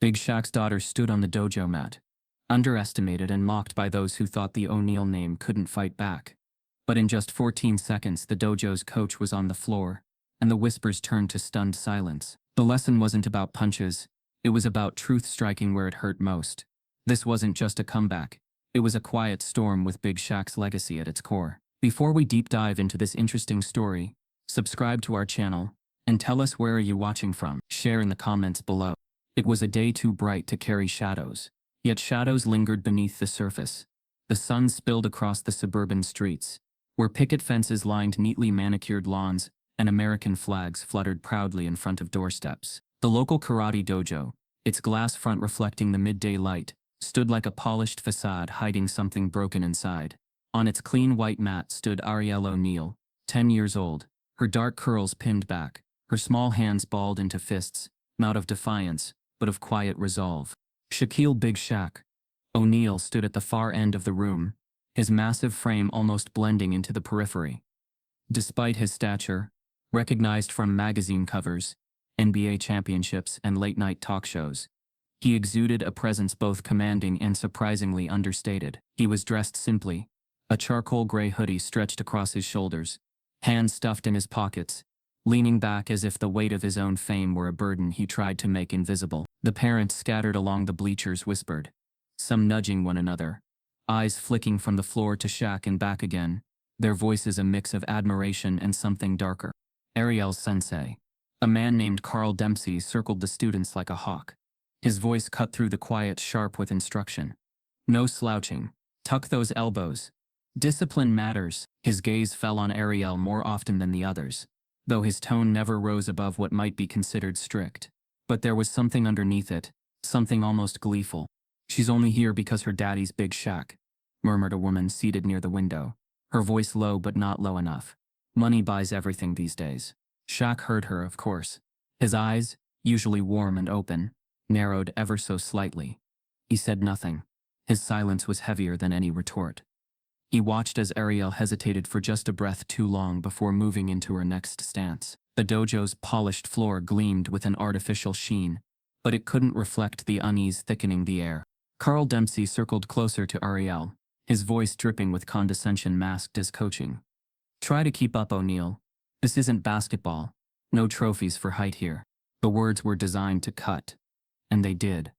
Big Shaq's daughter stood on the dojo mat, underestimated and mocked by those who thought the O'Neal name couldn't fight back. But in just 14 seconds, the dojo's coach was on the floor, and the whispers turned to stunned silence. The lesson wasn't about punches, it was about truth striking where it hurt most. This wasn't just a comeback, it was a quiet storm with Big Shaq's legacy at its core. Before we deep dive into this interesting story, subscribe to our channel, and tell us where are you watching from. Share in the comments below. It was a day too bright to carry shadows, yet shadows lingered beneath the surface. The sun spilled across the suburban streets, where picket fences lined neatly manicured lawns, and American flags fluttered proudly in front of doorsteps. The local karate dojo, its glass front reflecting the midday light, stood like a polished facade hiding something broken inside. On its clean white mat stood Arielle O'Neal, 10 years old, her dark curls pinned back, her small hands balled into fists, not of defiance, but of quiet resolve. Shaquille Big Shaq O'Neal stood at the far end of the room, his massive frame almost blending into the periphery. Despite his stature, recognized from magazine covers, NBA championships, and late-night talk shows, he exuded a presence both commanding and surprisingly understated. He was dressed simply, a charcoal gray hoodie stretched across his shoulders, hands stuffed in his pockets, leaning back as if the weight of his own fame were a burden he tried to make invisible. The parents scattered along the bleachers whispered, some nudging one another, eyes flicking from the floor to Shaq and back again, their voices a mix of admiration and something darker. Arielle's sensei, a man named Carl Dempsey, circled the students like a hawk. His voice cut through the quiet sharp with instruction. No slouching. Tuck those elbows. Discipline matters. His gaze fell on Arielle more often than the others, though his tone never rose above what might be considered strict. But there was something underneath it, something almost gleeful. She's only here because her daddy's Big Shaq, murmured a woman seated near the window, her voice low but not low enough. Money buys everything these days. Shaq heard her, of course. His eyes, usually warm and open, narrowed ever so slightly. He said nothing. His silence was heavier than any retort. He watched as Arielle hesitated for just a breath too long before moving into her next stance. The dojo's polished floor gleamed with an artificial sheen, but it couldn't reflect the unease thickening the air. Carl Dempsey circled closer to Arielle, his voice dripping with condescension masked as coaching. Try to keep up, O'Neal. This isn't basketball. No trophies for height here. The words were designed to cut. And they did.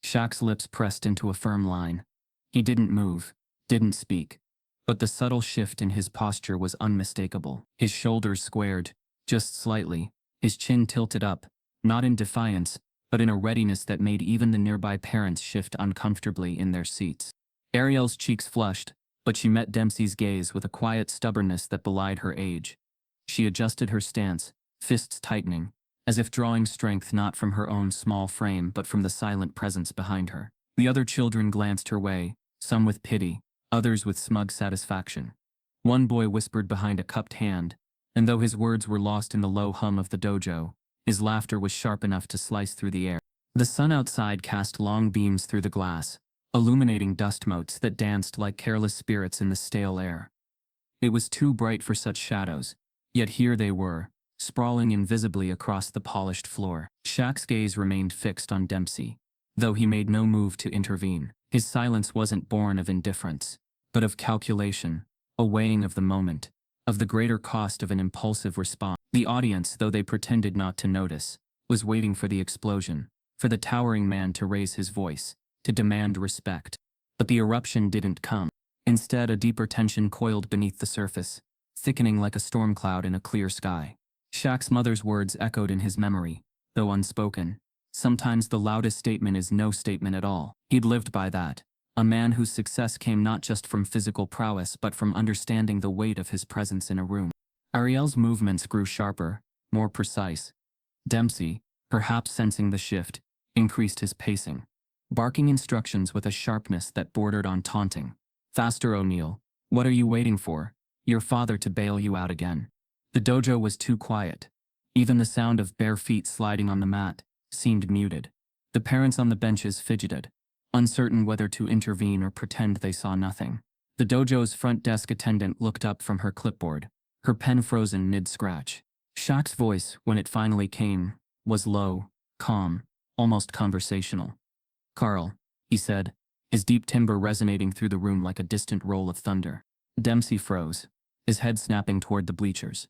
Shaq's lips pressed into a firm line. He didn't move, didn't speak. But the subtle shift in his posture was unmistakable. His shoulders squared, just slightly, his chin tilted up, not in defiance, but in a readiness that made even the nearby parents shift uncomfortably in their seats. Arielle's cheeks flushed, but she met Dempsey's gaze with a quiet stubbornness that belied her age. She adjusted her stance, fists tightening, as if drawing strength not from her own small frame but from the silent presence behind her. The other children glanced her way, some with pity, others with smug satisfaction. One boy whispered behind a cupped hand, and though his words were lost in the low hum of the dojo, his laughter was sharp enough to slice through the air. The sun outside cast long beams through the glass, illuminating dust motes that danced like careless spirits in the stale air. It was too bright for such shadows, yet here they were, sprawling invisibly across the polished floor. Shaq's gaze remained fixed on Dempsey, though he made no move to intervene. His silence wasn't born of indifference, but of calculation, a weighing of the moment, of the greater cost of an impulsive response. The audience, though they pretended not to notice, was waiting for the explosion, for the towering man to raise his voice, to demand respect. But the eruption didn't come. Instead, a deeper tension coiled beneath the surface, thickening like a storm cloud in a clear sky. Shaq's mother's words echoed in his memory, though unspoken. Sometimes the loudest statement is no statement at all. He'd lived by that. A man whose success came not just from physical prowess but from understanding the weight of his presence in a room. Arielle's movements grew sharper, more precise. Dempsey, perhaps sensing the shift, increased his pacing, barking instructions with a sharpness that bordered on taunting. Faster, O'Neal. What are you waiting for? Your father to bail you out again. The dojo was too quiet. Even the sound of bare feet sliding on the mat seemed muted. The parents on the benches fidgeted, uncertain whether to intervene or pretend they saw nothing. The dojo's front desk attendant looked up from her clipboard, her pen frozen mid-scratch. Shaq's voice, when it finally came, was low, calm, almost conversational. "Carl," he said, his deep timbre resonating through the room like a distant roll of thunder. Dempsey froze, his head snapping toward the bleachers.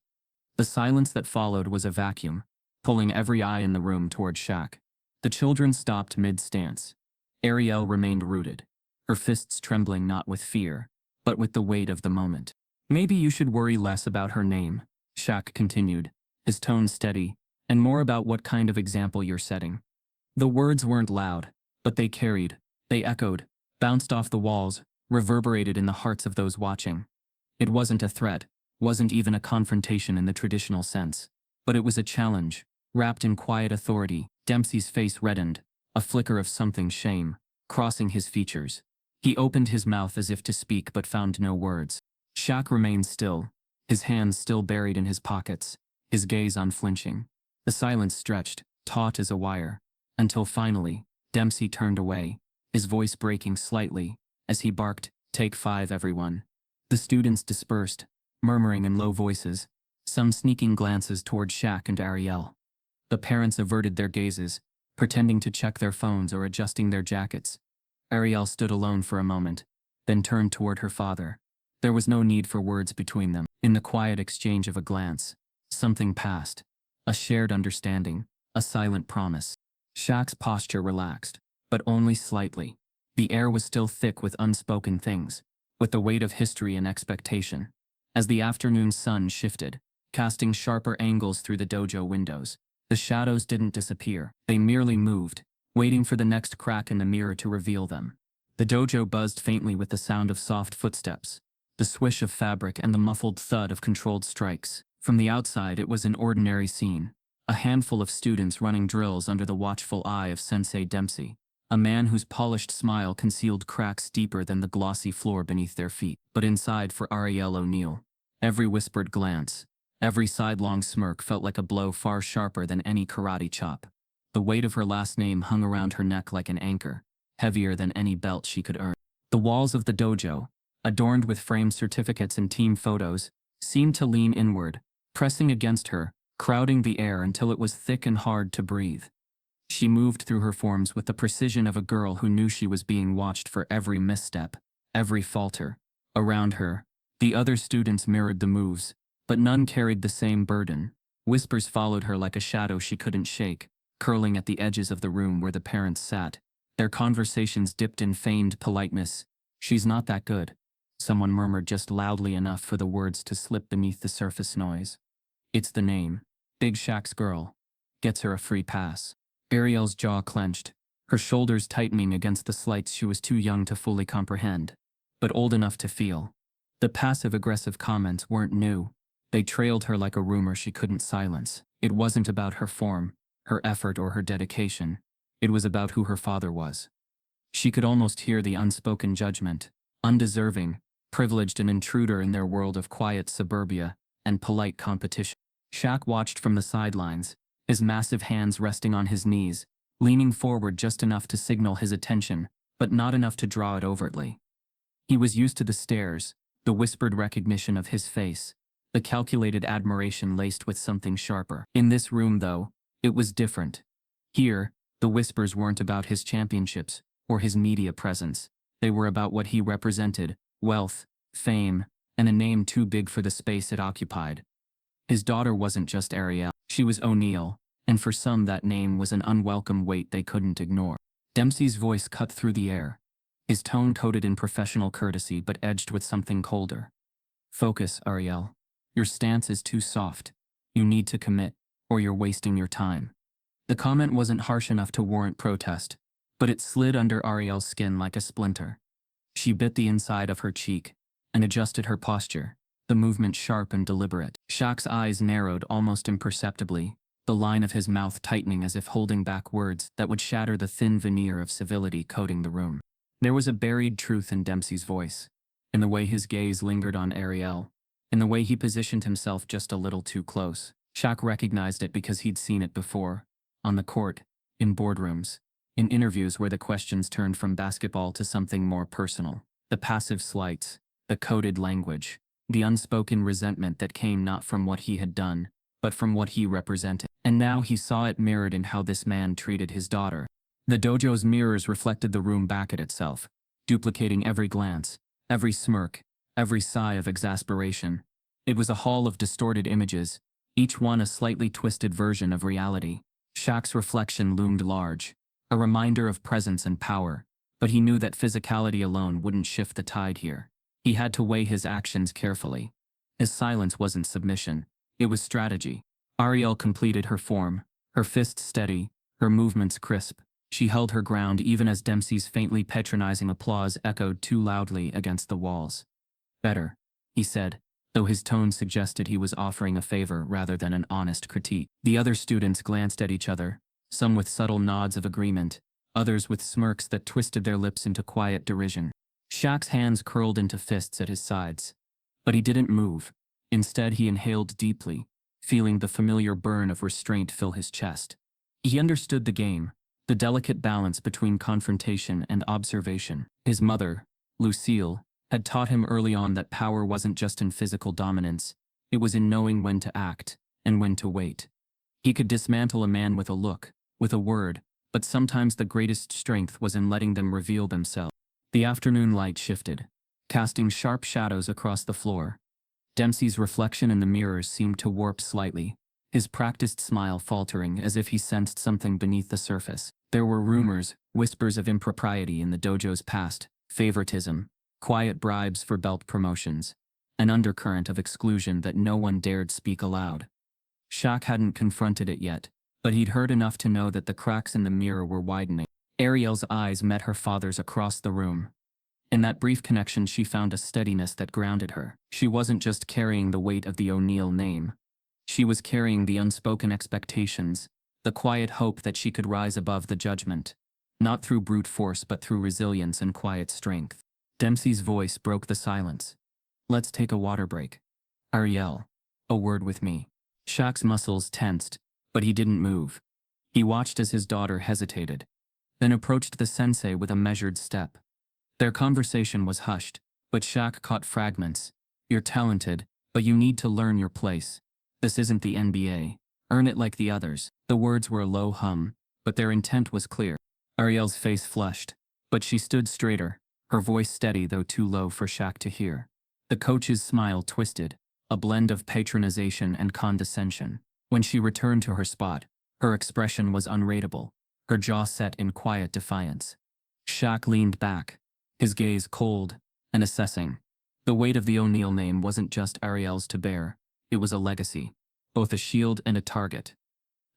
The silence that followed was a vacuum, pulling every eye in the room toward Shaq. The children stopped mid-stance. Arielle remained rooted, her fists trembling not with fear, but with the weight of the moment. "Maybe you should worry less about her name," Shaq continued, his tone steady, "and more about what kind of example you're setting." The words weren't loud, but they carried, they echoed, bounced off the walls, reverberated in the hearts of those watching. It wasn't a threat, wasn't even a confrontation in the traditional sense, but it was a challenge, wrapped in quiet authority. Dempsey's face reddened, a flicker of something shame, crossing his features. He opened his mouth as if to speak but found no words. Shaq remained still, his hands still buried in his pockets, his gaze unflinching. The silence stretched, taut as a wire, until finally, Dempsey turned away, his voice breaking slightly, as he barked, "Take 5, everyone." The students dispersed, murmuring in low voices, some sneaking glances toward Shaq and Arielle. The parents averted their gazes, pretending to check their phones or adjusting their jackets. Arielle stood alone for a moment, then turned toward her father. There was no need for words between them. In the quiet exchange of a glance, something passed. A shared understanding, a silent promise. Shaq's posture relaxed, but only slightly. The air was still thick with unspoken things, with the weight of history and expectation. As the afternoon sun shifted, casting sharper angles through the dojo windows, the shadows didn't disappear. They merely moved, waiting for the next crack in the mirror to reveal them. The dojo buzzed faintly with the sound of soft footsteps, the swish of fabric and the muffled thud of controlled strikes. From the outside it was an ordinary scene, a handful of students running drills under the watchful eye of Sensei Dempsey, a man whose polished smile concealed cracks deeper than the glossy floor beneath their feet. But inside for Arielle O'Neal, every whispered glance, every sidelong smirk felt like a blow far sharper than any karate chop. The weight of her last name hung around her neck like an anchor, heavier than any belt she could earn. The walls of the dojo, adorned with framed certificates and team photos, seemed to lean inward, pressing against her, crowding the air until it was thick and hard to breathe. She moved through her forms with the precision of a girl who knew she was being watched for every misstep, every falter. Around her, the other students mirrored the moves, but none carried the same burden. Whispers followed her like a shadow she couldn't shake, curling at the edges of the room where the parents sat. Their conversations dipped in feigned politeness. "She's not that good," someone murmured just loudly enough for the words to slip beneath the surface noise. "It's the name. Big Shaq's girl. Gets her a free pass." Arielle's jaw clenched, her shoulders tightening against the slights she was too young to fully comprehend, but old enough to feel. The passive-aggressive comments weren't new. They trailed her like a rumor she couldn't silence. It wasn't about her form, her effort or her dedication. It was about who her father was. She could almost hear the unspoken judgment, undeserving, privileged an intruder in their world of quiet suburbia and polite competition. Shaq watched from the sidelines, his massive hands resting on his knees, leaning forward just enough to signal his attention, but not enough to draw it overtly. He was used to the stares, the whispered recognition of his face, the calculated admiration laced with something sharper. In this room, though, it was different. Here, the whispers weren't about his championships or his media presence. They were about what he represented: wealth, fame, and a name too big for the space it occupied. His daughter wasn't just Arielle, she was O'Neal, and for some that name was an unwelcome weight they couldn't ignore. Dempsey's voice cut through the air, his tone coated in professional courtesy but edged with something colder. "Focus, Arielle. Your stance is too soft. You need to commit, or you're wasting your time." The comment wasn't harsh enough to warrant protest, but it slid under Arielle's skin like a splinter. She bit the inside of her cheek and adjusted her posture, the movement sharp and deliberate. Shaq's eyes narrowed almost imperceptibly, the line of his mouth tightening as if holding back words that would shatter the thin veneer of civility coating the room. There was a buried truth in Dempsey's voice, in the way his gaze lingered on Arielle, in the way he positioned himself just a little too close. Shaq recognized it because he'd seen it before, on the court, in boardrooms, in interviews where the questions turned from basketball to something more personal. The passive slights, the coded language, the unspoken resentment that came not from what he had done, but from what he represented. And now he saw it mirrored in how this man treated his daughter. The dojo's mirrors reflected the room back at itself, duplicating every glance, every smirk, every sigh of exasperation. It was a hall of distorted images, each one a slightly twisted version of reality. Shaq's reflection loomed large, a reminder of presence and power, but he knew that physicality alone wouldn't shift the tide here. He had to weigh his actions carefully. His silence wasn't submission, it was strategy. Arielle completed her form, her fists steady, her movements crisp. She held her ground even as Dempsey's faintly patronizing applause echoed too loudly against the walls. "Better," he said, though his tone suggested he was offering a favor rather than an honest critique. The other students glanced at each other, some with subtle nods of agreement, others with smirks that twisted their lips into quiet derision. Shaq's hands curled into fists at his sides. But he didn't move. Instead, he inhaled deeply, feeling the familiar burn of restraint fill his chest. He understood the game, the delicate balance between confrontation and observation. His mother, Lucille, had taught him early on that power wasn't just in physical dominance, it was in knowing when to act and when to wait. He could dismantle a man with a look, with a word, but sometimes the greatest strength was in letting them reveal themselves. The afternoon light shifted, casting sharp shadows across the floor. Dempsey's reflection in the mirrors seemed to warp slightly, his practiced smile faltering as if he sensed something beneath the surface. There were rumors, whispers of impropriety in the dojo's past, favoritism, quiet bribes for belt promotions, an undercurrent of exclusion that no one dared speak aloud. Shaq hadn't confronted it yet, but he'd heard enough to know that the cracks in the mirror were widening. Arielle's eyes met her father's across the room. In that brief connection, she found a steadiness that grounded her. She wasn't just carrying the weight of the O'Neill name. She was carrying the unspoken expectations, the quiet hope that she could rise above the judgment, not through brute force but through resilience and quiet strength. Dempsey's voice broke the silence. "Let's take a water break. Arielle, a word with me." Shaq's muscles tensed, but he didn't move. He watched as his daughter hesitated, then approached the sensei with a measured step. Their conversation was hushed, but Shaq caught fragments. "You're talented, but you need to learn your place. This isn't the NBA. Earn it like the others." The words were a low hum, but their intent was clear. Arielle's face flushed, but she stood straighter, her voice steady though too low for Shaq to hear. The coach's smile twisted, a blend of patronization and condescension. When she returned to her spot, her expression was unreadable, her jaw set in quiet defiance. Shaq leaned back, his gaze cold and assessing. The weight of the O'Neill name wasn't just Arielle's to bear, it was a legacy, both a shield and a target.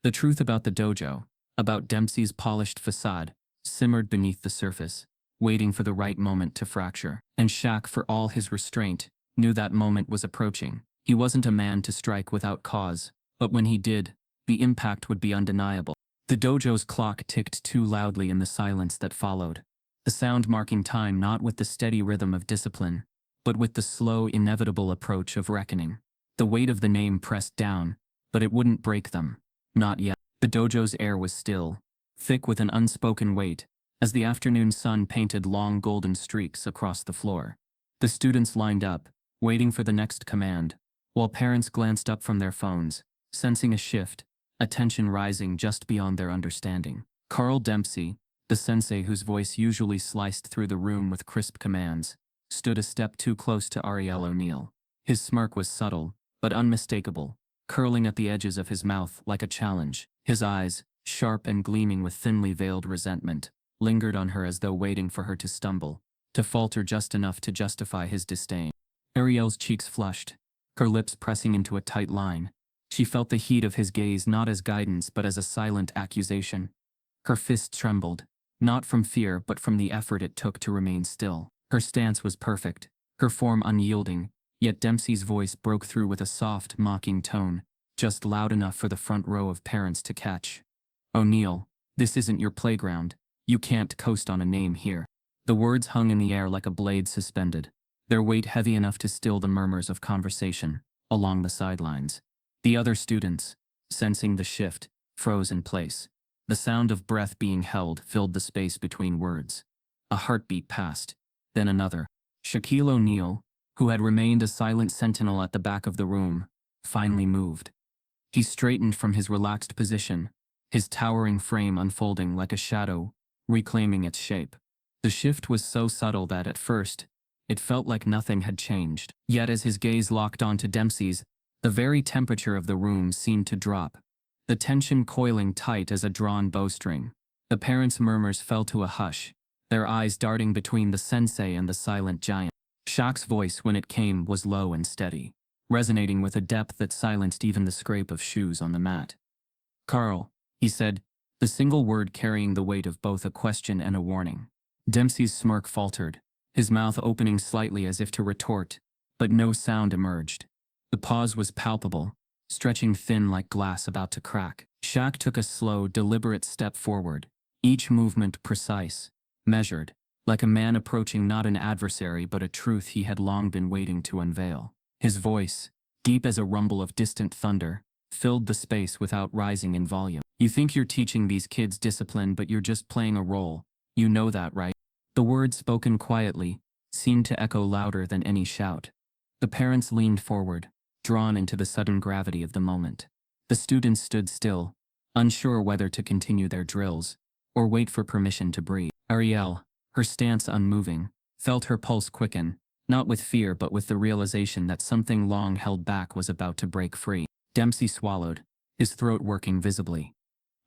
The truth about the dojo, about Dempsey's polished facade, simmered beneath the surface, waiting for the right moment to fracture. And Shaq, for all his restraint, knew that moment was approaching. He wasn't a man to strike without cause, but when he did, the impact would be undeniable. The dojo's clock ticked too loudly in the silence that followed, the sound marking time not with the steady rhythm of discipline, but with the slow, inevitable approach of reckoning. The weight of the name pressed down, but it wouldn't break them. Not yet. The dojo's air was still, thick with an unspoken weight, as the afternoon sun painted long golden streaks across the floor. The students lined up, waiting for the next command, while parents glanced up from their phones, sensing a shift, a tension rising just beyond their understanding. Carl Dempsey, the sensei whose voice usually sliced through the room with crisp commands, stood a step too close to Arielle O'Neill. His smirk was subtle, but unmistakable, curling at the edges of his mouth like a challenge. His eyes, sharp and gleaming with thinly veiled resentment, lingered on her as though waiting for her to stumble, to falter just enough to justify his disdain. Arielle's cheeks flushed, her lips pressing into a tight line. She felt the heat of his gaze not as guidance but as a silent accusation. Her fist trembled, not from fear but from the effort it took to remain still. Her stance was perfect, her form unyielding, yet Dempsey's voice broke through with a soft, mocking tone, just loud enough for the front row of parents to catch. "O'Neill, this isn't your playground. You can't coast on a name here." The words hung in the air like a blade suspended, their weight heavy enough to still the murmurs of conversation along the sidelines. The other students, sensing the shift, froze in place. The sound of breath being held filled the space between words. A heartbeat passed, then another. Shaquille O'Neal, who had remained a silent sentinel at the back of the room, finally moved. He straightened from his relaxed position, his towering frame unfolding like a shadow, reclaiming its shape. The shift was so subtle that at first, it felt like nothing had changed. Yet as his gaze locked onto Dempsey's, the very temperature of the room seemed to drop, the tension coiling tight as a drawn bowstring. The parents' murmurs fell to a hush, their eyes darting between the sensei and the silent giant. Shaq's voice, when it came, was low and steady, resonating with a depth that silenced even the scrape of shoes on the mat. "Carl," he said, the single word carrying the weight of both a question and a warning. Dempsey's smirk faltered, his mouth opening slightly as if to retort, but no sound emerged. The pause was palpable, stretching thin like glass about to crack. Shaq took a slow, deliberate step forward, each movement precise, measured, like a man approaching not an adversary but a truth he had long been waiting to unveil. His voice, deep as a rumble of distant thunder, filled the space without rising in volume. "You think you're teaching these kids discipline, but you're just playing a role. You know that, right?" The words, spoken quietly, seemed to echo louder than any shout. The parents leaned forward, drawn into the sudden gravity of the moment. The students stood still, unsure whether to continue their drills, or wait for permission to breathe. Arielle, her stance unmoving, felt her pulse quicken, not with fear but with the realization that something long held back was about to break free. Dempsey swallowed, his throat working visibly.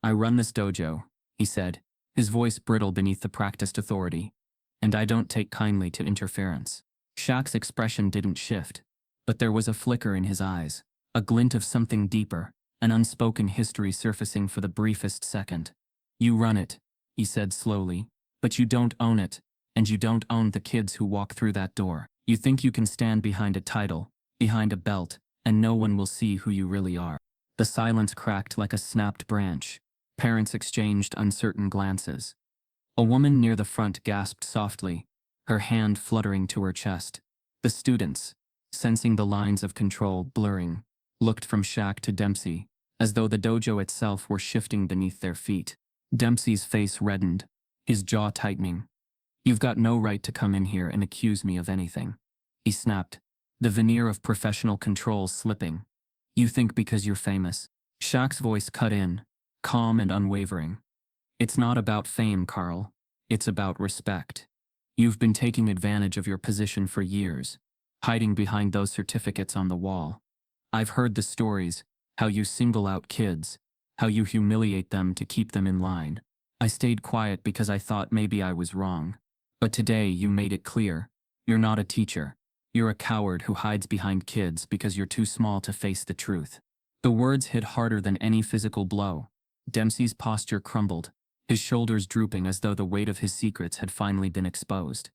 "I run this dojo," he said, his voice brittle beneath the practiced authority, "and I don't take kindly to interference." Shaq's expression didn't shift, but there was a flicker in his eyes, a glint of something deeper, an unspoken history surfacing for the briefest second. "You run it," he said slowly, "but you don't own it, and you don't own the kids who walk through that door. You think you can stand behind a title, behind a belt, and no one will see who you really are." The silence cracked like a snapped branch. Parents exchanged uncertain glances. A woman near the front gasped softly, her hand fluttering to her chest. The students, sensing the lines of control blurring, looked from Shaq to Dempsey, as though the dojo itself were shifting beneath their feet. Dempsey's face reddened, his jaw tightening. "You've got no right to come in here and accuse me of anything," he snapped, the veneer of professional control slipping. "You think because you're famous." Shaq's voice cut in, calm and unwavering. "It's not about fame, Carl. It's about respect. You've been taking advantage of your position for years, hiding behind those certificates on the wall. I've heard the stories, how you single out kids, how you humiliate them to keep them in line. I stayed quiet because I thought maybe I was wrong. But today you made it clear. You're not a teacher. You're a coward who hides behind kids because you're too small to face the truth." The words hit harder than any physical blow. Dempsey's posture crumbled, his shoulders drooping as though the weight of his secrets had finally been exposed.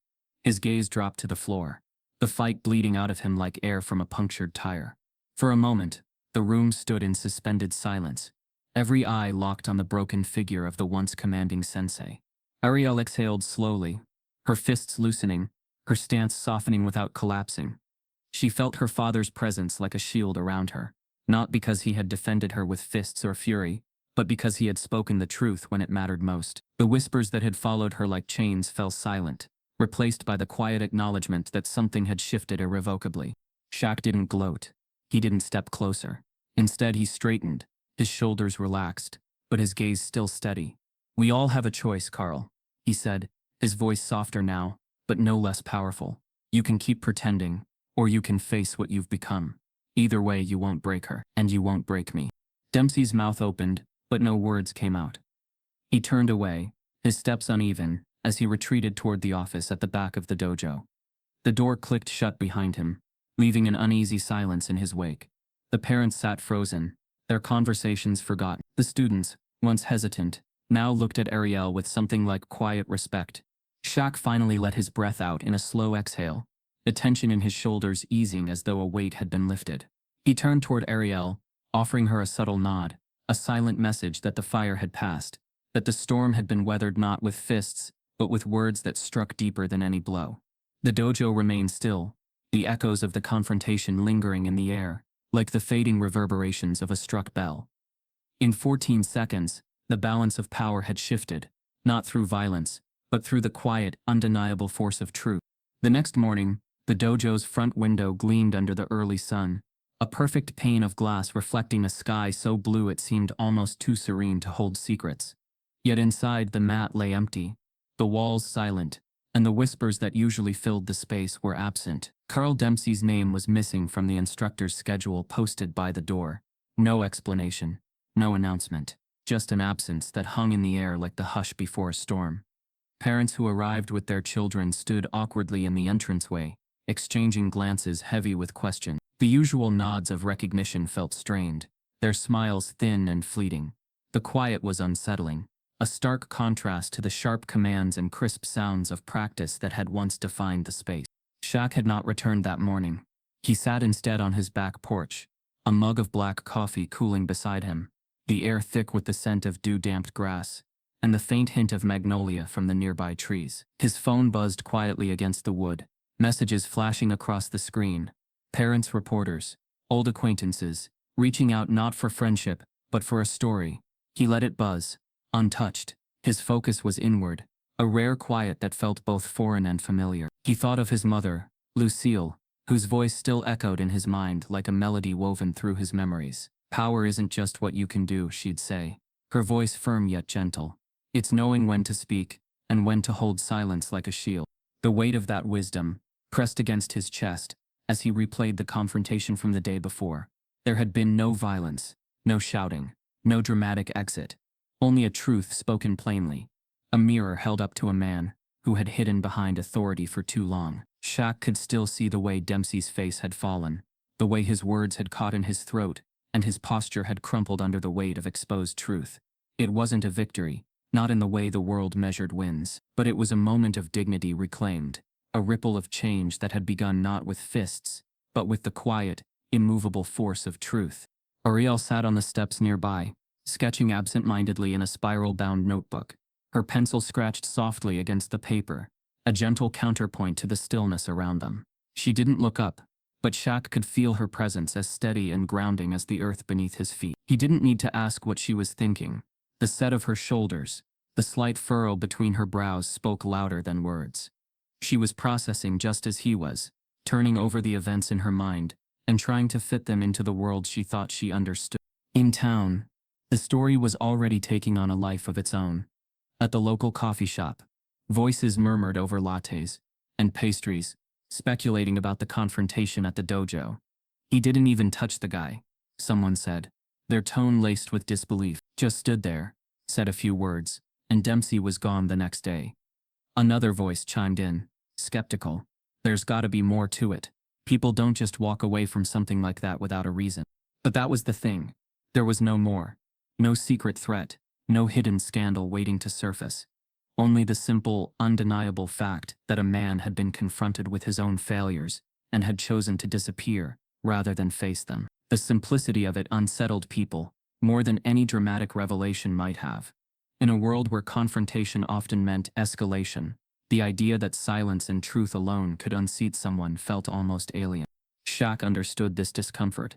His gaze dropped to the floor, the fight bleeding out of him like air from a punctured tire. For a moment, the room stood in suspended silence, every eye locked on the broken figure of the once commanding sensei. Arielle exhaled slowly, her fists loosening, her stance softening without collapsing. She felt her father's presence like a shield around her, not because he had defended her with fists or fury, but because he had spoken the truth when it mattered most. The whispers that had followed her like chains fell silent, replaced by the quiet acknowledgement that something had shifted irrevocably. Shaq didn't gloat. He didn't step closer. Instead, he straightened, his shoulders relaxed, but his gaze still steady. "We all have a choice, Carl," he said, his voice softer now, but no less powerful. "You can keep pretending, or you can face what you've become. Either way, you won't break her, and you won't break me." Dempsey's mouth opened, but no words came out. He turned away, his steps uneven, as he retreated toward the office at the back of the dojo. The door clicked shut behind him, leaving an uneasy silence in his wake. The parents sat frozen, their conversations forgotten. The students, once hesitant, now looked at Arielle with something like quiet respect. Shaq finally let his breath out in a slow exhale, the tension in his shoulders easing as though a weight had been lifted. He turned toward Arielle, offering her a subtle nod, a silent message that the fire had passed, that the storm had been weathered not with fists, but with words that struck deeper than any blow. The dojo remained still, the echoes of the confrontation lingering in the air, like the fading reverberations of a struck bell. In 14 seconds, the balance of power had shifted, not through violence, but through the quiet, undeniable force of truth. The next morning, the dojo's front window gleamed under the early sun, A perfect pane of glass reflecting a sky so blue it seemed almost too serene to hold secrets. Yet inside the mat lay empty, the walls silent, and the whispers that usually filled the space were absent. Carl Dempsey's name was missing from the instructor's schedule posted by the door. No explanation, no announcement, just an absence that hung in the air like the hush before a storm. Parents who arrived with their children stood awkwardly in the entranceway, exchanging glances heavy with question. The usual nods of recognition felt strained, their smiles thin and fleeting. The quiet was unsettling, a stark contrast to the sharp commands and crisp sounds of practice that had once defined the space. Shaq had not returned that morning. He sat instead on his back porch, a mug of black coffee cooling beside him, the air thick with the scent of dew-damped grass, and the faint hint of magnolia from the nearby trees. His phone buzzed quietly against the wood, messages flashing across the screen. Parents, reporters, old acquaintances, reaching out not for friendship, but for a story. He let it buzz, untouched. His focus was inward, a rare quiet that felt both foreign and familiar. He thought of his mother, Lucille, whose voice still echoed in his mind like a melody woven through his memories. Power isn't just what you can do, she'd say, her voice firm yet gentle. It's knowing when to speak, and when to hold silence like a shield. The weight of that wisdom pressed against his chest as he replayed the confrontation from the day before. There had been no violence, no shouting, no dramatic exit, only a truth spoken plainly, a mirror held up to a man who had hidden behind authority for too long. Shaq could still see the way Dempsey's face had fallen, the way his words had caught in his throat, and his posture had crumpled under the weight of exposed truth. It wasn't a victory, not in the way the world measured wins, but it was a moment of dignity reclaimed, a ripple of change that had begun not with fists, but with the quiet, immovable force of truth. Arielle sat on the steps nearby, sketching absent-mindedly in a spiral-bound notebook, her pencil scratched softly against the paper, a gentle counterpoint to the stillness around them. She didn't look up, but Shaq could feel her presence as steady and grounding as the earth beneath his feet. He didn't need to ask what she was thinking. The set of her shoulders, the slight furrow between her brows spoke louder than words. She was processing just as he was, turning over the events in her mind, and trying to fit them into the world she thought she understood. In town, the story was already taking on a life of its own. At the local coffee shop, voices murmured over lattes and pastries, speculating about the confrontation at the dojo. He didn't even touch the guy, someone said, their tone laced with disbelief. Just stood there, said a few words, and Dempsey was gone the next day. Another voice chimed in, skeptical. There's gotta be more to it. People don't just walk away from something like that without a reason. But that was the thing. There was no more. No secret threat. No hidden scandal waiting to surface. Only the simple, undeniable fact that a man had been confronted with his own failures and had chosen to disappear rather than face them. The simplicity of it unsettled people more than any dramatic revelation might have. In a world where confrontation often meant escalation, the idea that silence and truth alone could unseat someone felt almost alien. Shaq understood this discomfort.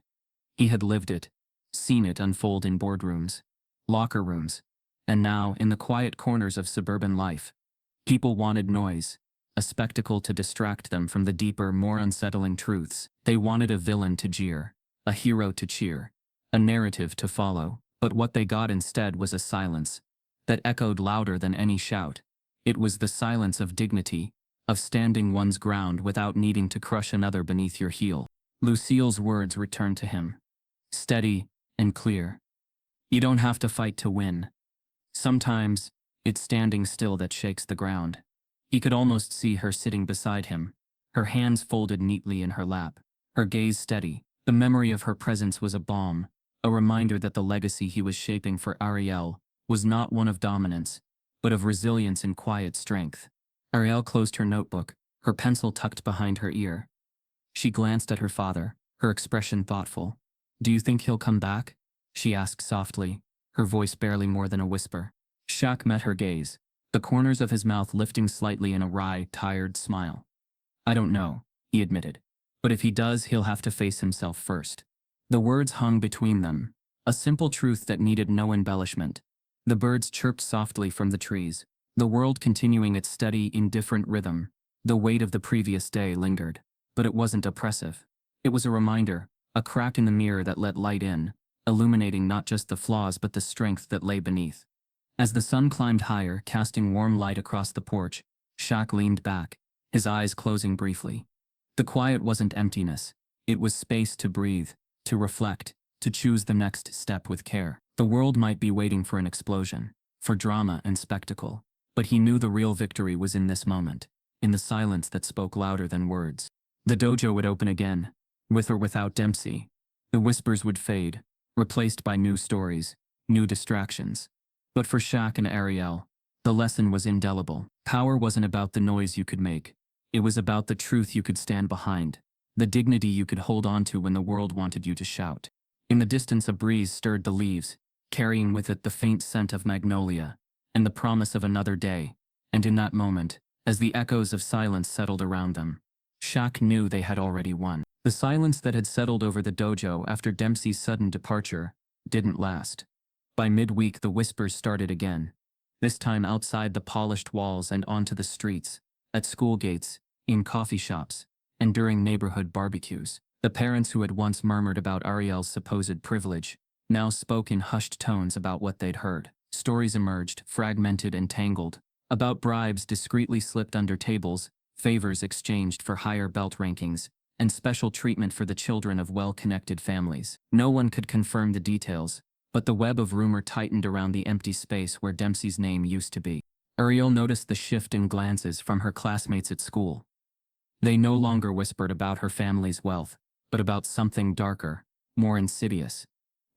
He had lived it, seen it unfold in boardrooms, locker rooms, and now in the quiet corners of suburban life. People wanted noise, a spectacle to distract them from the deeper, more unsettling truths. They wanted a villain to jeer, a hero to cheer, a narrative to follow. But what they got instead was a silence that echoed louder than any shout. It was the silence of dignity, of standing one's ground without needing to crush another beneath your heel. Lucille's words returned to him, steady and clear. You don't have to fight to win. Sometimes, it's standing still that shakes the ground. He could almost see her sitting beside him, her hands folded neatly in her lap, her gaze steady. The memory of her presence was a balm, a reminder that the legacy he was shaping for Arielle was not one of dominance, but of resilience and quiet strength. Arielle closed her notebook, her pencil tucked behind her ear. She glanced at her father, her expression thoughtful. "Do you think he'll come back?" she asked softly, her voice barely more than a whisper. Shaq met her gaze, the corners of his mouth lifting slightly in a wry, tired smile. "I don't know," he admitted. "But if he does, he'll have to face himself first." The words hung between them, a simple truth that needed no embellishment. The birds chirped softly from the trees, the world continuing its steady, indifferent rhythm. The weight of the previous day lingered, but it wasn't oppressive. It was a reminder, a crack in the mirror that let light in, illuminating not just the flaws but the strength that lay beneath. As the sun climbed higher, casting warm light across the porch, Shaq leaned back, his eyes closing briefly. The quiet wasn't emptiness. It was space to breathe, to reflect, to choose the next step with care. The world might be waiting for an explosion, for drama and spectacle, but he knew the real victory was in this moment, in the silence that spoke louder than words. The dojo would open again, with or without Dempsey. The whispers would fade, replaced by new stories, new distractions. But for Shaq and Arielle, the lesson was indelible. Power wasn't about the noise you could make. It was about the truth you could stand behind, the dignity you could hold on to when the world wanted you to shout. In the distance, a breeze stirred the leaves, carrying with it the faint scent of magnolia, and the promise of another day. And in that moment, as the echoes of silence settled around them, Shaq knew they had already won. The silence that had settled over the dojo after Dempsey's sudden departure didn't last. By midweek, the whispers started again, this time outside the polished walls and onto the streets, at school gates, in coffee shops, and during neighborhood barbecues. The parents who had once murmured about Arielle's supposed privilege now spoke in hushed tones about what they'd heard. Stories emerged, fragmented and tangled, about bribes discreetly slipped under tables, favors exchanged for higher belt rankings, and special treatment for the children of well-connected families. No one could confirm the details, but the web of rumor tightened around the empty space where Dempsey's name used to be. Arielle noticed the shift in glances from her classmates at school. They no longer whispered about her family's wealth, but about something darker, more insidious.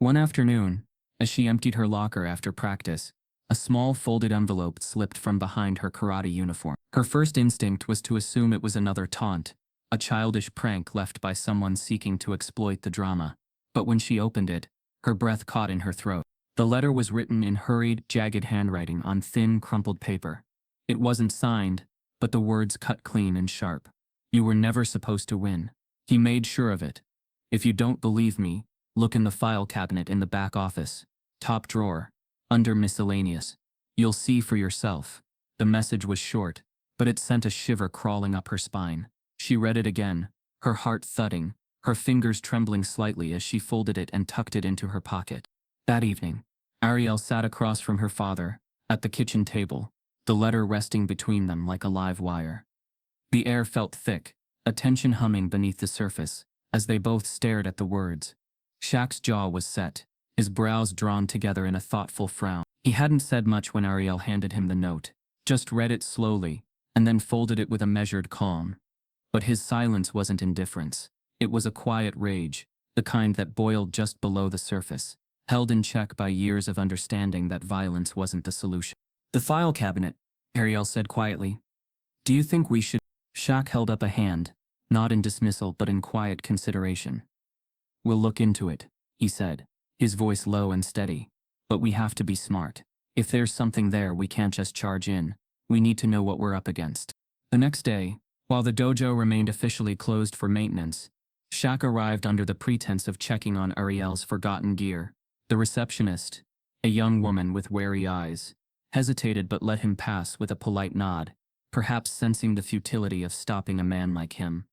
One afternoon, as she emptied her locker after practice, a small folded envelope slipped from behind her karate uniform. Her first instinct was to assume it was another taunt, a childish prank left by someone seeking to exploit the drama. But when she opened it, her breath caught in her throat. The letter was written in hurried, jagged handwriting on thin, crumpled paper. It wasn't signed, but the words cut clean and sharp. "You were never supposed to win." He made sure of it. "If you don't believe me, look in the file cabinet in the back office, top drawer, under miscellaneous. You'll see for yourself." The message was short, but it sent a shiver crawling up her spine. She read it again, her heart thudding, her fingers trembling slightly as she folded it and tucked it into her pocket. That evening, Arielle sat across from her father, at the kitchen table, the letter resting between them like a live wire. The air felt thick, a tension humming beneath the surface, as they both stared at the words. Shaq's jaw was set, his brows drawn together in a thoughtful frown. He hadn't said much when Arielle handed him the note, just read it slowly, and then folded it with a measured calm. But his silence wasn't indifference. It was a quiet rage, the kind that boiled just below the surface, held in check by years of understanding that violence wasn't the solution. "The file cabinet," Arielle said quietly. "Do you think we should—" Shaq held up a hand, not in dismissal but in quiet consideration. "We'll look into it," he said, his voice low and steady. "But we have to be smart. If there's something there, we can't just charge in. We need to know what we're up against." The next day, while the dojo remained officially closed for maintenance, Shaq arrived under the pretense of checking on Arielle's forgotten gear. The receptionist, a young woman with wary eyes, hesitated but let him pass with a polite nod, perhaps sensing the futility of stopping a man like him.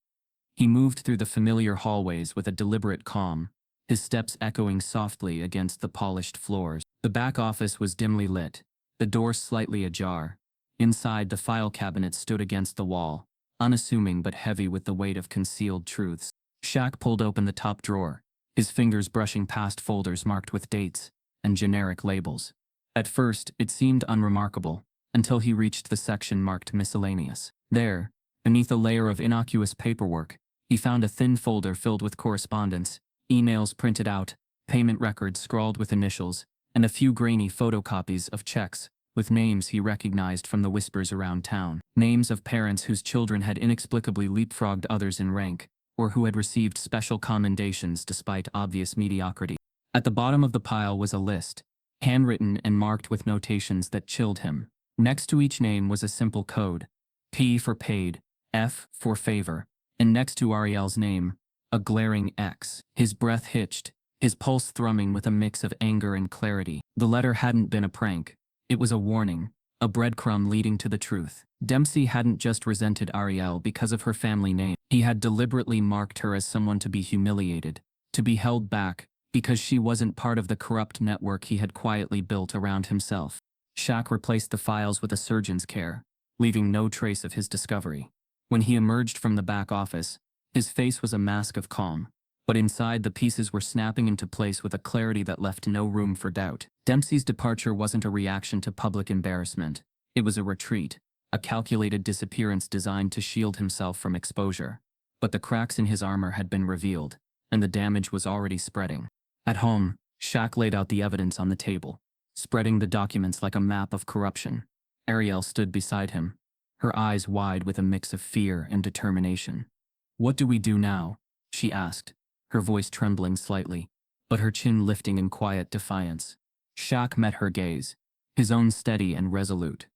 He moved through the familiar hallways with a deliberate calm, his steps echoing softly against the polished floors. The back office was dimly lit, the door slightly ajar. Inside, the file cabinet stood against the wall, unassuming but heavy with the weight of concealed truths. Shaq pulled open the top drawer, his fingers brushing past folders marked with dates and generic labels. At first, it seemed unremarkable, until he reached the section marked miscellaneous. There, beneath a layer of innocuous paperwork, he found a thin folder filled with correspondence, emails printed out, payment records scrawled with initials, and a few grainy photocopies of checks with names he recognized from the whispers around town. Names of parents whose children had inexplicably leapfrogged others in rank, or who had received special commendations despite obvious mediocrity. At the bottom of the pile was a list, handwritten and marked with notations that chilled him. Next to each name was a simple code, P for paid, F for favor, and next to Arielle's name, a glaring X. His breath hitched, his pulse thrumming with a mix of anger and clarity. The letter hadn't been a prank. It was a warning, a breadcrumb leading to the truth. Dempsey hadn't just resented Arielle because of her family name. He had deliberately marked her as someone to be humiliated, to be held back, because she wasn't part of the corrupt network he had quietly built around himself. Shaq replaced the files with a surgeon's care, leaving no trace of his discovery. When he emerged from the back office, his face was a mask of calm, but inside the pieces were snapping into place with a clarity that left no room for doubt. Dempsey's departure wasn't a reaction to public embarrassment. It was a retreat, a calculated disappearance designed to shield himself from exposure. But the cracks in his armor had been revealed, and the damage was already spreading. At home, Shaq laid out the evidence on the table, spreading the documents like a map of corruption. Arielle stood beside him, her eyes wide with a mix of fear and determination. "What do we do now?" she asked, her voice trembling slightly, but her chin lifting in quiet defiance. Shaq met her gaze, his own steady and resolute.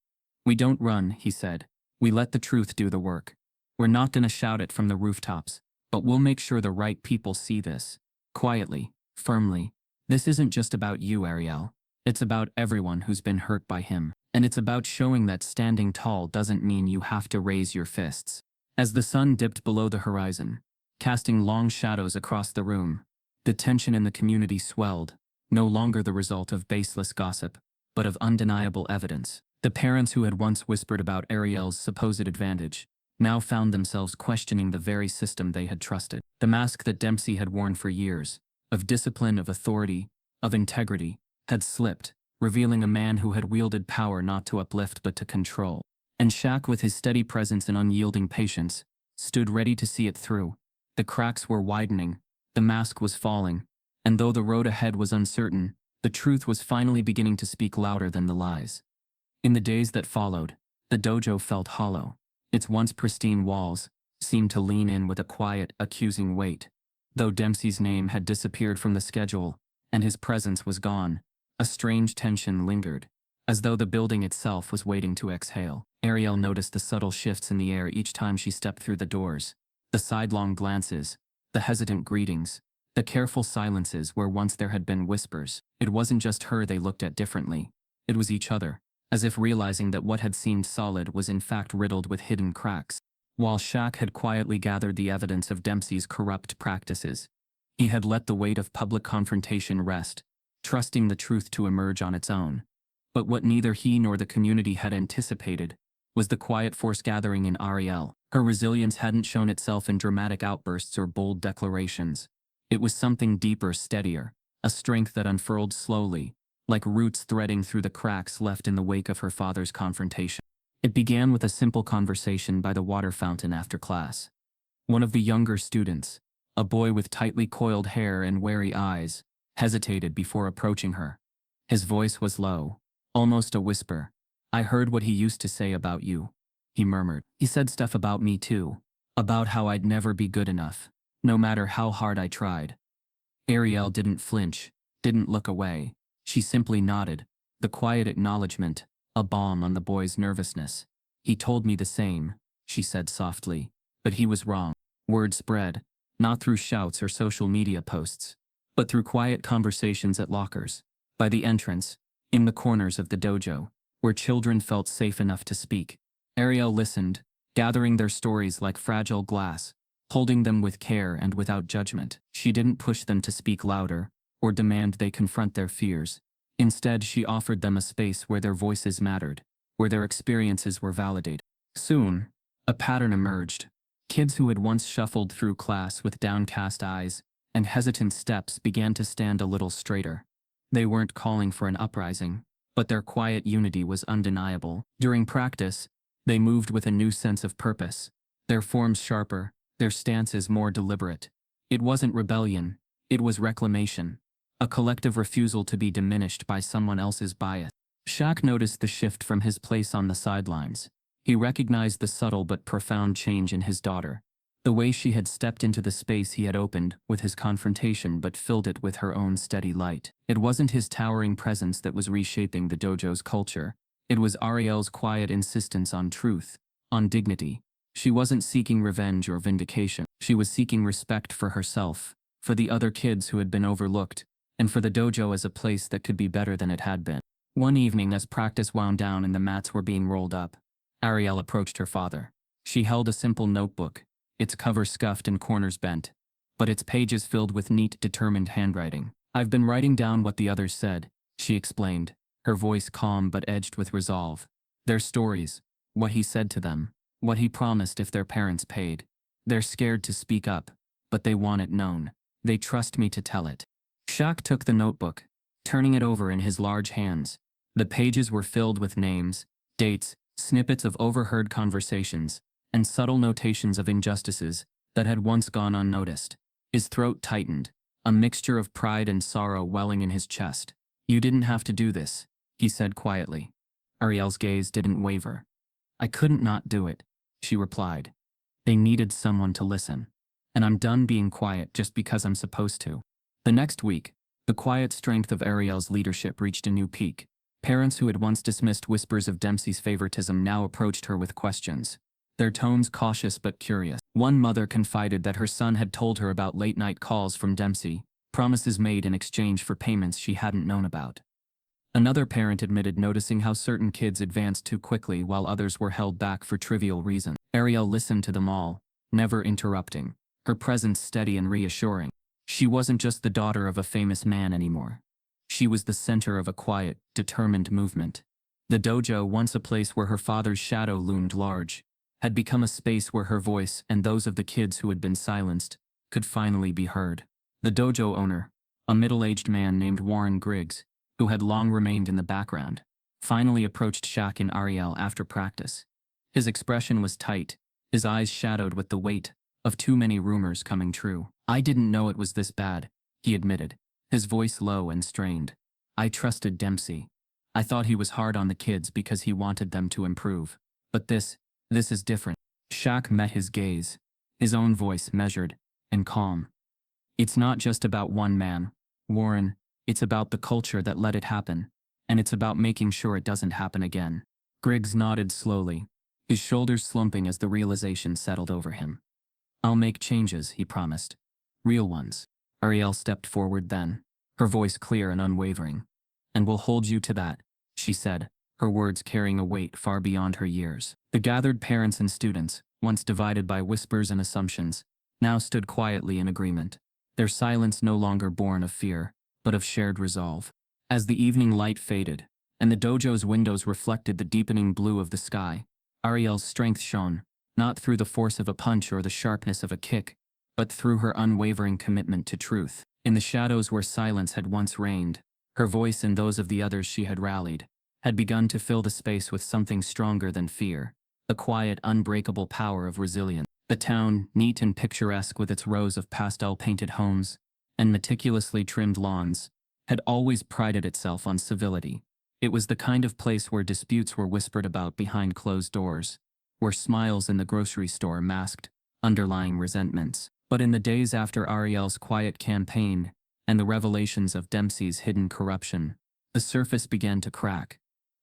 "We don't run," he said. "We let the truth do the work. We're not gonna shout it from the rooftops, but we'll make sure the right people see this." Quietly, firmly. "This isn't just about you, Arielle. It's about everyone who's been hurt by him. And it's about showing that standing tall doesn't mean you have to raise your fists." As the sun dipped below the horizon, casting long shadows across the room, the tension in the community swelled, no longer the result of baseless gossip, but of undeniable evidence. The parents who had once whispered about Arielle's supposed advantage now found themselves questioning the very system they had trusted. The mask that Dempsey had worn for years, of discipline, of authority, of integrity, had slipped, revealing a man who had wielded power not to uplift but to control. And Shaq, with his steady presence and unyielding patience, stood ready to see it through. The cracks were widening, the mask was falling, and though the road ahead was uncertain, the truth was finally beginning to speak louder than the lies. In the days that followed, the dojo felt hollow. Its once pristine walls seemed to lean in with a quiet, accusing weight. Though Dempsey's name had disappeared from the schedule, and his presence was gone, a strange tension lingered, as though the building itself was waiting to exhale. Arielle noticed the subtle shifts in the air each time she stepped through the doors. The sidelong glances, the hesitant greetings, the careful silences where once there had been whispers. It wasn't just her they looked at differently. It was each other, as if realizing that what had seemed solid was in fact riddled with hidden cracks. While Shaq had quietly gathered the evidence of Dempsey's corrupt practices, he had let the weight of public confrontation rest, trusting the truth to emerge on its own. But what neither he nor the community had anticipated was the quiet force gathering in Arielle. Her resilience hadn't shown itself in dramatic outbursts or bold declarations. It was something deeper, steadier, a strength that unfurled slowly, like roots threading through the cracks left in the wake of her father's confrontation. It began with a simple conversation by the water fountain after class. One of the younger students, a boy with tightly coiled hair and wary eyes, hesitated before approaching her. His voice was low, almost a whisper. "I heard what he used to say about you," he murmured. "He said stuff about me too, about how I'd never be good enough, no matter how hard I tried." Arielle didn't flinch, didn't look away. She simply nodded, the quiet acknowledgement, a balm on the boy's nervousness. "He told me the same," she said softly, "but he was wrong." Word spread, not through shouts or social media posts, but through quiet conversations at lockers, by the entrance, in the corners of the dojo, where children felt safe enough to speak. Arielle listened, gathering their stories like fragile glass, holding them with care and without judgment. She didn't push them to speak louder, or demand they confront their fears. Instead, she offered them a space where their voices mattered, where their experiences were validated. Soon, a pattern emerged. Kids who had once shuffled through class with downcast eyes and hesitant steps began to stand a little straighter. They weren't calling for an uprising, but their quiet unity was undeniable. During practice, they moved with a new sense of purpose, their forms sharper, their stances more deliberate. It wasn't rebellion, it was reclamation, a collective refusal to be diminished by someone else's bias. Shaq noticed the shift from his place on the sidelines. He recognized the subtle but profound change in his daughter, the way she had stepped into the space he had opened with his confrontation but filled it with her own steady light. It wasn't his towering presence that was reshaping the dojo's culture. It was Arielle's quiet insistence on truth, on dignity. She wasn't seeking revenge or vindication. She was seeking respect for herself, for the other kids who had been overlooked, and for the dojo as a place that could be better than it had been. One evening, as practice wound down and the mats were being rolled up, Arielle approached her father. She held a simple notebook, its cover scuffed and corners bent, but its pages filled with neat, determined handwriting. "I've been writing down what the others said," she explained, her voice calm but edged with resolve. "Their stories, what he said to them, what he promised if their parents paid. They're scared to speak up, but they want it known. They trust me to tell it." Shaq took the notebook, turning it over in his large hands. The pages were filled with names, dates, snippets of overheard conversations, and subtle notations of injustices that had once gone unnoticed. His throat tightened, a mixture of pride and sorrow welling in his chest. "You didn't have to do this," he said quietly. Arielle's gaze didn't waver. "I couldn't not do it," she replied. "They needed someone to listen. And I'm done being quiet just because I'm supposed to." The next week, the quiet strength of Arielle's leadership reached a new peak. Parents who had once dismissed whispers of Dempsey's favoritism now approached her with questions, their tones cautious but curious. One mother confided that her son had told her about late-night calls from Dempsey, promises made in exchange for payments she hadn't known about. Another parent admitted noticing how certain kids advanced too quickly while others were held back for trivial reasons. Arielle listened to them all, never interrupting, her presence steady and reassuring. She wasn't just the daughter of a famous man anymore. She was the center of a quiet, determined movement. The dojo, once a place where her father's shadow loomed large, had become a space where her voice and those of the kids who had been silenced could finally be heard. The dojo owner, a middle-aged man named Warren Griggs, who had long remained in the background, finally approached Shaq and Arielle after practice. His expression was tight, his eyes shadowed with the weight of too many rumors coming true. "I didn't know it was this bad," he admitted, his voice low and strained. "I trusted Dempsey. I thought he was hard on the kids because he wanted them to improve. But this is different." Shaq met his gaze, his own voice measured and calm. "It's not just about one man, Warren. It's about the culture that let it happen, and it's about making sure it doesn't happen again." Griggs nodded slowly, his shoulders slumping as the realization settled over him. "I'll make changes," he promised. "Real ones." Arielle stepped forward then, her voice clear and unwavering. "And we'll hold you to that," she said, her words carrying a weight far beyond her years. The gathered parents and students, once divided by whispers and assumptions, now stood quietly in agreement, their silence no longer born of fear, but of shared resolve. As the evening light faded, and the dojo's windows reflected the deepening blue of the sky, Arielle's strength shone, not through the force of a punch or the sharpness of a kick, but through her unwavering commitment to truth. In the shadows where silence had once reigned, her voice and those of the others she had rallied, had begun to fill the space with something stronger than fear, the quiet, unbreakable power of resilience. The town, neat and picturesque with its rows of pastel-painted homes and meticulously trimmed lawns, had always prided itself on civility. It was the kind of place where disputes were whispered about behind closed doors, where smiles in the grocery store masked underlying resentments. But in the days after Arielle's quiet campaign and the revelations of Dempsey's hidden corruption, the surface began to crack.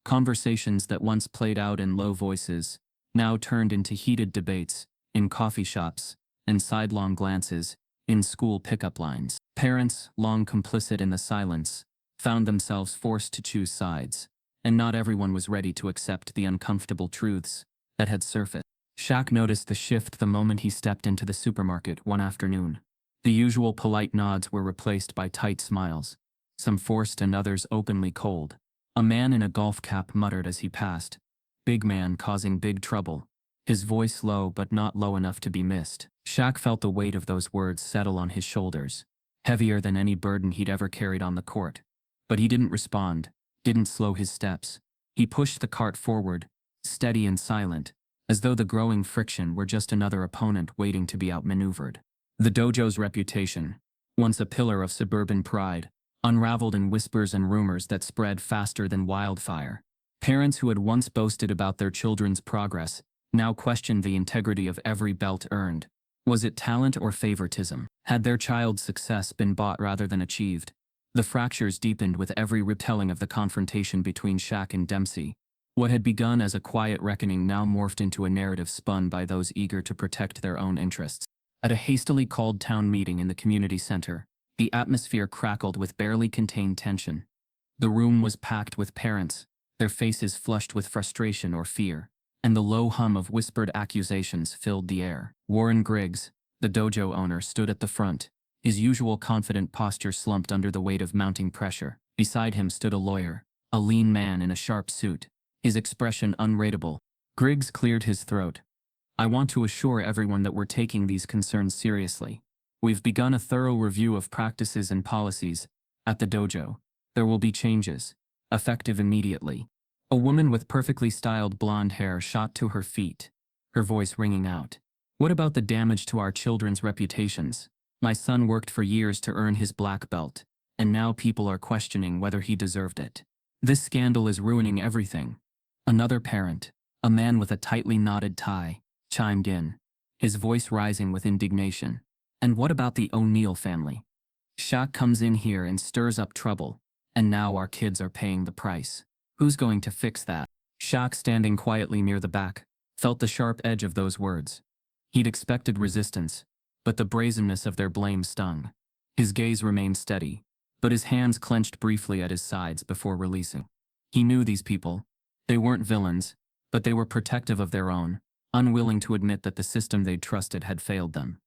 Conversations that once played out in low voices now turned into heated debates in coffee shops and sidelong glances in school pickup lines. Parents, long complicit in the silence, found themselves forced to choose sides, and not everyone was ready to accept the uncomfortable truths that had surfaced. Shaq noticed the shift the moment he stepped into the supermarket one afternoon. The usual polite nods were replaced by tight smiles, some forced and others openly cold. A man in a golf cap muttered as he passed, "Big man causing big trouble," his voice low but not low enough to be missed. Shaq felt the weight of those words settle on his shoulders, heavier than any burden he'd ever carried on the court. But he didn't respond, didn't slow his steps. He pushed the cart forward, steady and silent, as though the growing friction were just another opponent waiting to be outmaneuvered. The dojo's reputation, once a pillar of suburban pride, unraveled in whispers and rumors that spread faster than wildfire. Parents who had once boasted about their children's progress now questioned the integrity of every belt earned. Was it talent or favoritism? Had their child's success been bought rather than achieved? The fractures deepened with every retelling of the confrontation between Shaq and Dempsey. What had begun as a quiet reckoning now morphed into a narrative spun by those eager to protect their own interests. At a hastily called town meeting in the community center, the atmosphere crackled with barely contained tension. The room was packed with parents, their faces flushed with frustration or fear, and the low hum of whispered accusations filled the air. Warren Griggs, The dojo owner stood at the front, his usual confident posture slumped under the weight of mounting pressure. Beside him stood a lawyer, a lean man in a sharp suit, his expression unreadable. Griggs cleared his throat. I want to assure everyone that we're taking these concerns seriously. We've begun a thorough review of practices and policies at the dojo. There will be changes, effective immediately. A woman with perfectly styled blonde hair shot to her feet, her voice ringing out. What about the damage to our children's reputations? My son worked for years to earn his black belt, and now people are questioning whether he deserved it. This scandal is ruining everything. Another parent, a man with a tightly knotted tie, chimed in, his voice rising with indignation. And what about the O'Neill family? Shaq comes in here and stirs up trouble, and now our kids are paying the price. Who's going to fix that? Shaq, standing quietly near the back, felt the sharp edge of those words. He'd expected resistance, but the brazenness of their blame stung. His gaze remained steady, but his hands clenched briefly at his sides before releasing. He knew these people. They weren't villains, but they were protective of their own, unwilling to admit that the system they'd trusted had failed them.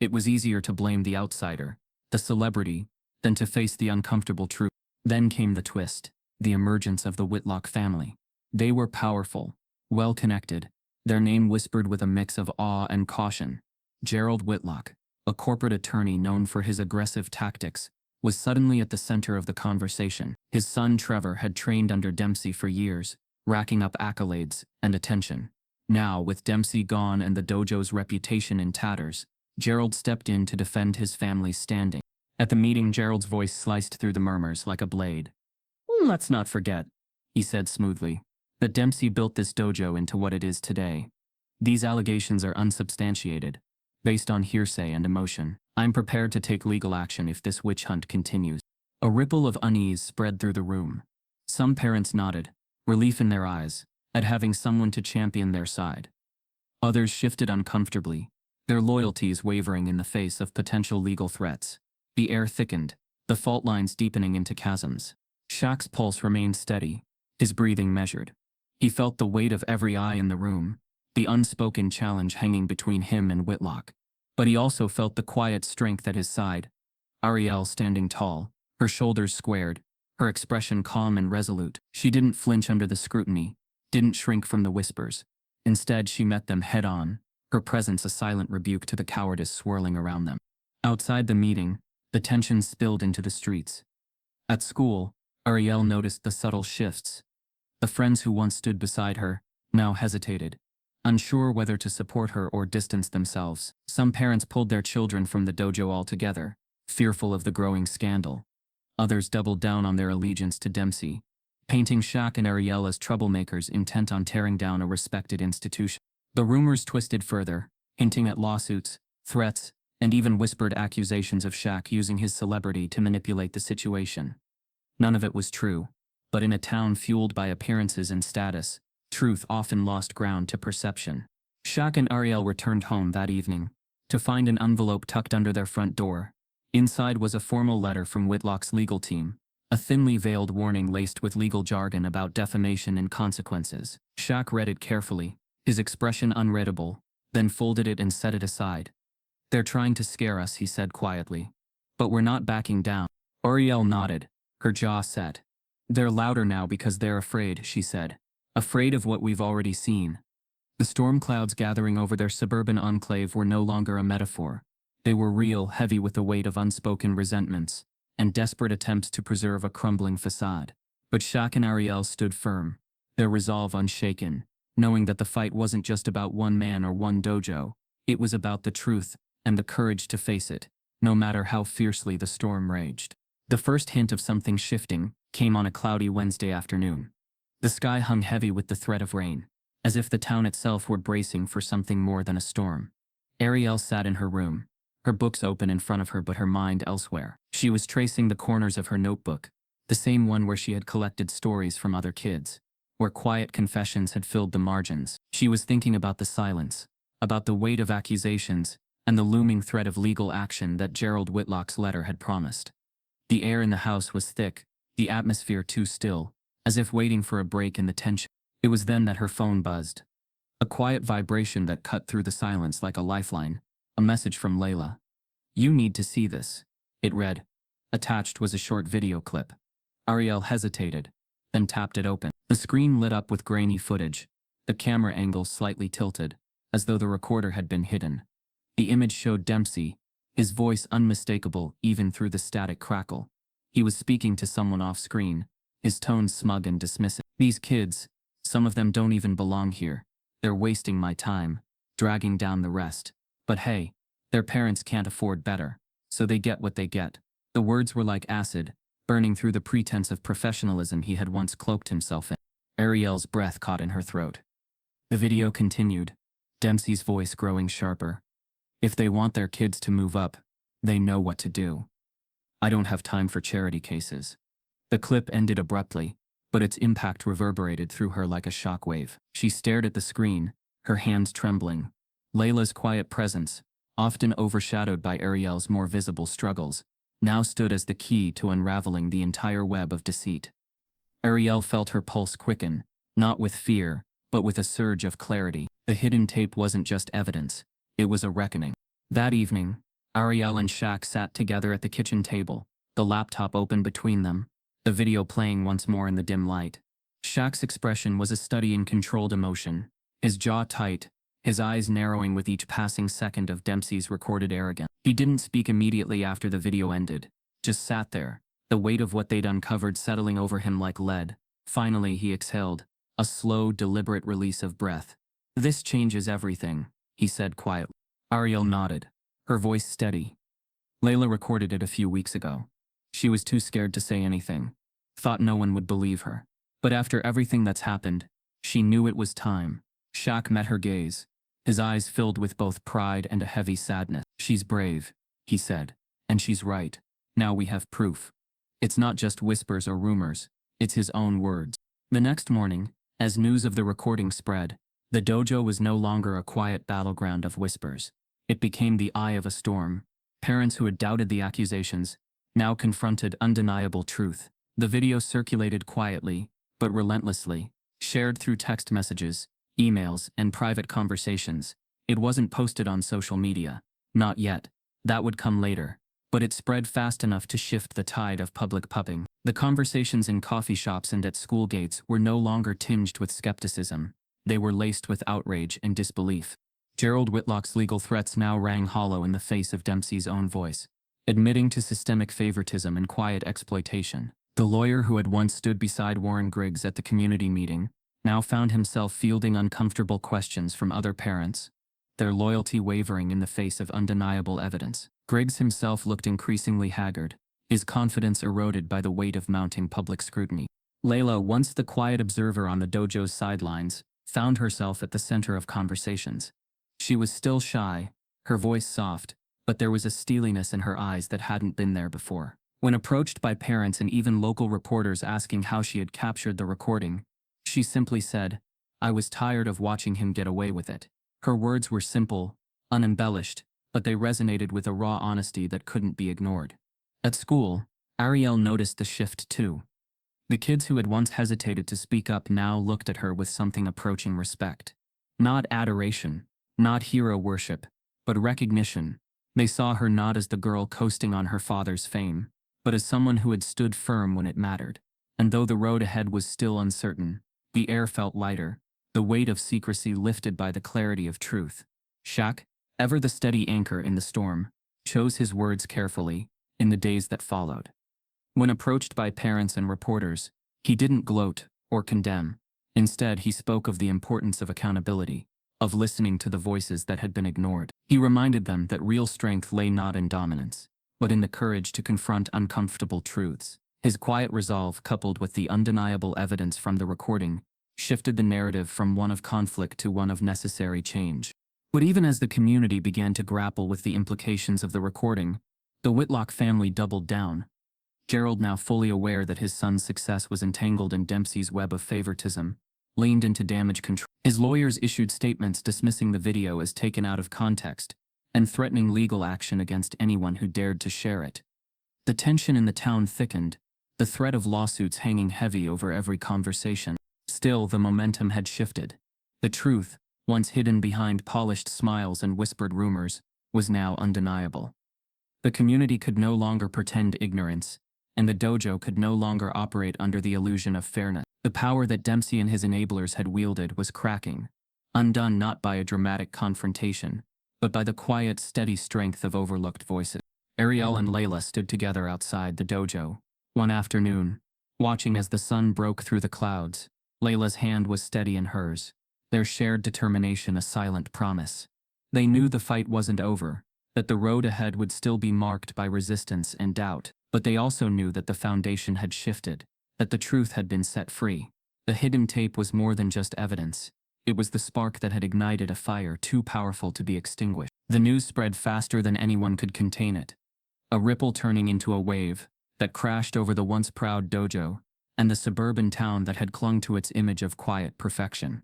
It was easier to blame the outsider, the celebrity, than to face the uncomfortable truth. Then came the twist, the emergence of the Whitlock family. They were powerful, well-connected, their name whispered with a mix of awe and caution. Gerald Whitlock, a corporate attorney known for his aggressive tactics, was suddenly at the center of the conversation. His son Trevor had trained under Dempsey for years, racking up accolades and attention. Now, with Dempsey gone and the dojo's reputation in tatters, Gerald stepped in to defend his family's standing. At the meeting, Gerald's voice sliced through the murmurs like a blade. Let's not forget, he said smoothly, that Dempsey built this dojo into what it is today. These allegations are unsubstantiated, based on hearsay and emotion. I'm prepared to take legal action if this witch hunt continues. A ripple of unease spread through the room. Some parents nodded, relief in their eyes, at having someone to champion their side. Others shifted uncomfortably, their loyalties wavering in the face of potential legal threats. The air thickened, the fault lines deepening into chasms. Shaq's pulse remained steady, his breathing measured. He felt the weight of every eye in the room, the unspoken challenge hanging between him and Whitlock. But he also felt the quiet strength at his side. Arielle standing tall, her shoulders squared, her expression calm and resolute. She didn't flinch under the scrutiny, didn't shrink from the whispers. Instead, she met them head-on, her presence a silent rebuke to the cowardice swirling around them. Outside the meeting, the tension spilled into the streets. At school, Arielle noticed the subtle shifts. The friends who once stood beside her now hesitated, unsure whether to support her or distance themselves. Some parents pulled their children from the dojo altogether, fearful of the growing scandal. Others doubled down on their allegiance to Dempsey, painting Shaq and Arielle as troublemakers intent on tearing down a respected institution. The rumors twisted further, hinting at lawsuits, threats, and even whispered accusations of Shaq using his celebrity to manipulate the situation. None of it was true, but in a town fueled by appearances and status, truth often lost ground to perception. Shaq and Arielle returned home that evening, to find an envelope tucked under their front door. Inside was a formal letter from Whitlock's legal team, a thinly veiled warning laced with legal jargon about defamation and consequences. Shaq read it carefully, his expression unreadable, then folded it and set it aside. They're trying to scare us, he said quietly. But we're not backing down. Arielle nodded, her jaw set. They're louder now because they're afraid, she said. Afraid of what we've already seen. The storm clouds gathering over their suburban enclave were no longer a metaphor. They were real, heavy with the weight of unspoken resentments, and desperate attempts to preserve a crumbling facade. But Shaq and Arielle stood firm, their resolve unshaken, knowing that the fight wasn't just about one man or one dojo. It was about the truth, and the courage to face it, no matter how fiercely the storm raged. The first hint of something shifting came on a cloudy Wednesday afternoon. The sky hung heavy with the threat of rain, as if the town itself were bracing for something more than a storm. Arielle sat in her room, her books open in front of her but her mind elsewhere. She was tracing the corners of her notebook, the same one where she had collected stories from other kids, where quiet confessions had filled the margins. She was thinking about the silence, about the weight of accusations, and the looming threat of legal action that Gerald Whitlock's letter had promised. The air in the house was thick, the atmosphere too still, as if waiting for a break in the tension. It was then that her phone buzzed. A quiet vibration that cut through the silence like a lifeline, A message from Layla. "You need to see this." It read. Attached was a short video clip. Arielle hesitated, then tapped it open. The screen lit up with grainy footage, the camera angle slightly tilted, as though the recorder had been hidden. The image showed Dempsey, his voice unmistakable even through the static crackle. He was speaking to someone off-screen, his tone smug and dismissive. "These kids, some of them don't even belong here. They're wasting my time, dragging down the rest. But hey, their parents can't afford better, so they get what they get." The words were like acid, burning through the pretense of professionalism he had once cloaked himself in. Arielle's breath caught in her throat. The video continued, Dempsey's voice growing sharper. "If they want their kids to move up, they know what to do. I don't have time for charity cases." The clip ended abruptly, but its impact reverberated through her like a shockwave. She stared at the screen, her hands trembling. Layla's quiet presence, often overshadowed by Arielle's more visible struggles, now stood as the key to unraveling the entire web of deceit. Arielle felt her pulse quicken, not with fear, but with a surge of clarity. The hidden tape wasn't just evidence, it was a reckoning. That evening, Arielle and Shaq sat together at the kitchen table, the laptop open between them, the video playing once more in the dim light. Shaq's expression was a study in controlled emotion, his jaw tight, his eyes narrowing with each passing second of Dempsey's recorded arrogance. He didn't speak immediately after the video ended, just sat there, the weight of what they'd uncovered settling over him like lead. Finally he exhaled, a slow, deliberate release of breath. "This changes everything," he said quietly. Arielle nodded, her voice steady. "Layla recorded it a few weeks ago. She was too scared to say anything, thought no one would believe her. But after everything that's happened, she knew it was time." Shaq met her gaze, his eyes filled with both pride and a heavy sadness. "She's brave," he said, "and she's right. Now we have proof. It's not just whispers or rumors, it's his own words." The next morning, as news of the recording spread, the dojo was no longer a quiet battleground of whispers. It became the eye of a storm. Parents who had doubted the accusations now confronted undeniable truth. The video circulated quietly, but relentlessly, shared through text messages, emails, and private conversations. It wasn't posted on social media. Not yet. That would come later. But it spread fast enough to shift the tide of public pubbing. The conversations in coffee shops and at school gates were no longer tinged with skepticism. They were laced with outrage and disbelief. Gerald Whitlock's legal threats now rang hollow in the face of Dempsey's own voice, admitting to systemic favoritism and quiet exploitation. The lawyer who had once stood beside Warren Griggs at the community meeting now found himself fielding uncomfortable questions from other parents, their loyalty wavering in the face of undeniable evidence. Griggs himself looked increasingly haggard, his confidence eroded by the weight of mounting public scrutiny. Layla, once the quiet observer on the dojo's sidelines, found herself at the center of conversations. She was still shy, her voice soft, but there was a steeliness in her eyes that hadn't been there before. When approached by parents and even local reporters asking how she had captured the recording, she simply said, "I was tired of watching him get away with it." Her words were simple, unembellished, but they resonated with a raw honesty that couldn't be ignored. At school, Arielle noticed the shift too. The kids who had once hesitated to speak up now looked at her with something approaching respect. Not adoration, not hero worship, but recognition. They saw her not as the girl coasting on her father's fame, but as someone who had stood firm when it mattered. And though the road ahead was still uncertain, the air felt lighter, the weight of secrecy lifted by the clarity of truth. Shaq, ever the steady anchor in the storm, chose his words carefully in the days that followed. When approached by parents and reporters, he didn't gloat or condemn. Instead, he spoke of the importance of accountability, of listening to the voices that had been ignored. He reminded them that real strength lay not in dominance, but in the courage to confront uncomfortable truths. His quiet resolve, coupled with the undeniable evidence from the recording, shifted the narrative from one of conflict to one of necessary change. But even as the community began to grapple with the implications of the recording, the Whitlock family doubled down. Gerald, now fully aware that his son's success was entangled in Dempsey's web of favoritism, leaned into damage control. His lawyers issued statements dismissing the video as taken out of context and threatening legal action against anyone who dared to share it. The tension in the town thickened, the threat of lawsuits hanging heavy over every conversation. Still, the momentum had shifted. The truth, once hidden behind polished smiles and whispered rumors, was now undeniable. The community could no longer pretend ignorance, and the dojo could no longer operate under the illusion of fairness. The power that Dempsey and his enablers had wielded was cracking, undone not by a dramatic confrontation, but by the quiet, steady strength of overlooked voices. Arielle and Layla stood together outside the dojo one afternoon, watching as the sun broke through the clouds. Layla's hand was steady in hers, their shared determination a silent promise. They knew the fight wasn't over, that the road ahead would still be marked by resistance and doubt, but they also knew that the foundation had shifted, that the truth had been set free. The hidden tape was more than just evidence. It was the spark that had ignited a fire too powerful to be extinguished. The news spread faster than anyone could contain it, a ripple turning into a wave that crashed over the once proud dojo and the suburban town that had clung to its image of quiet perfection.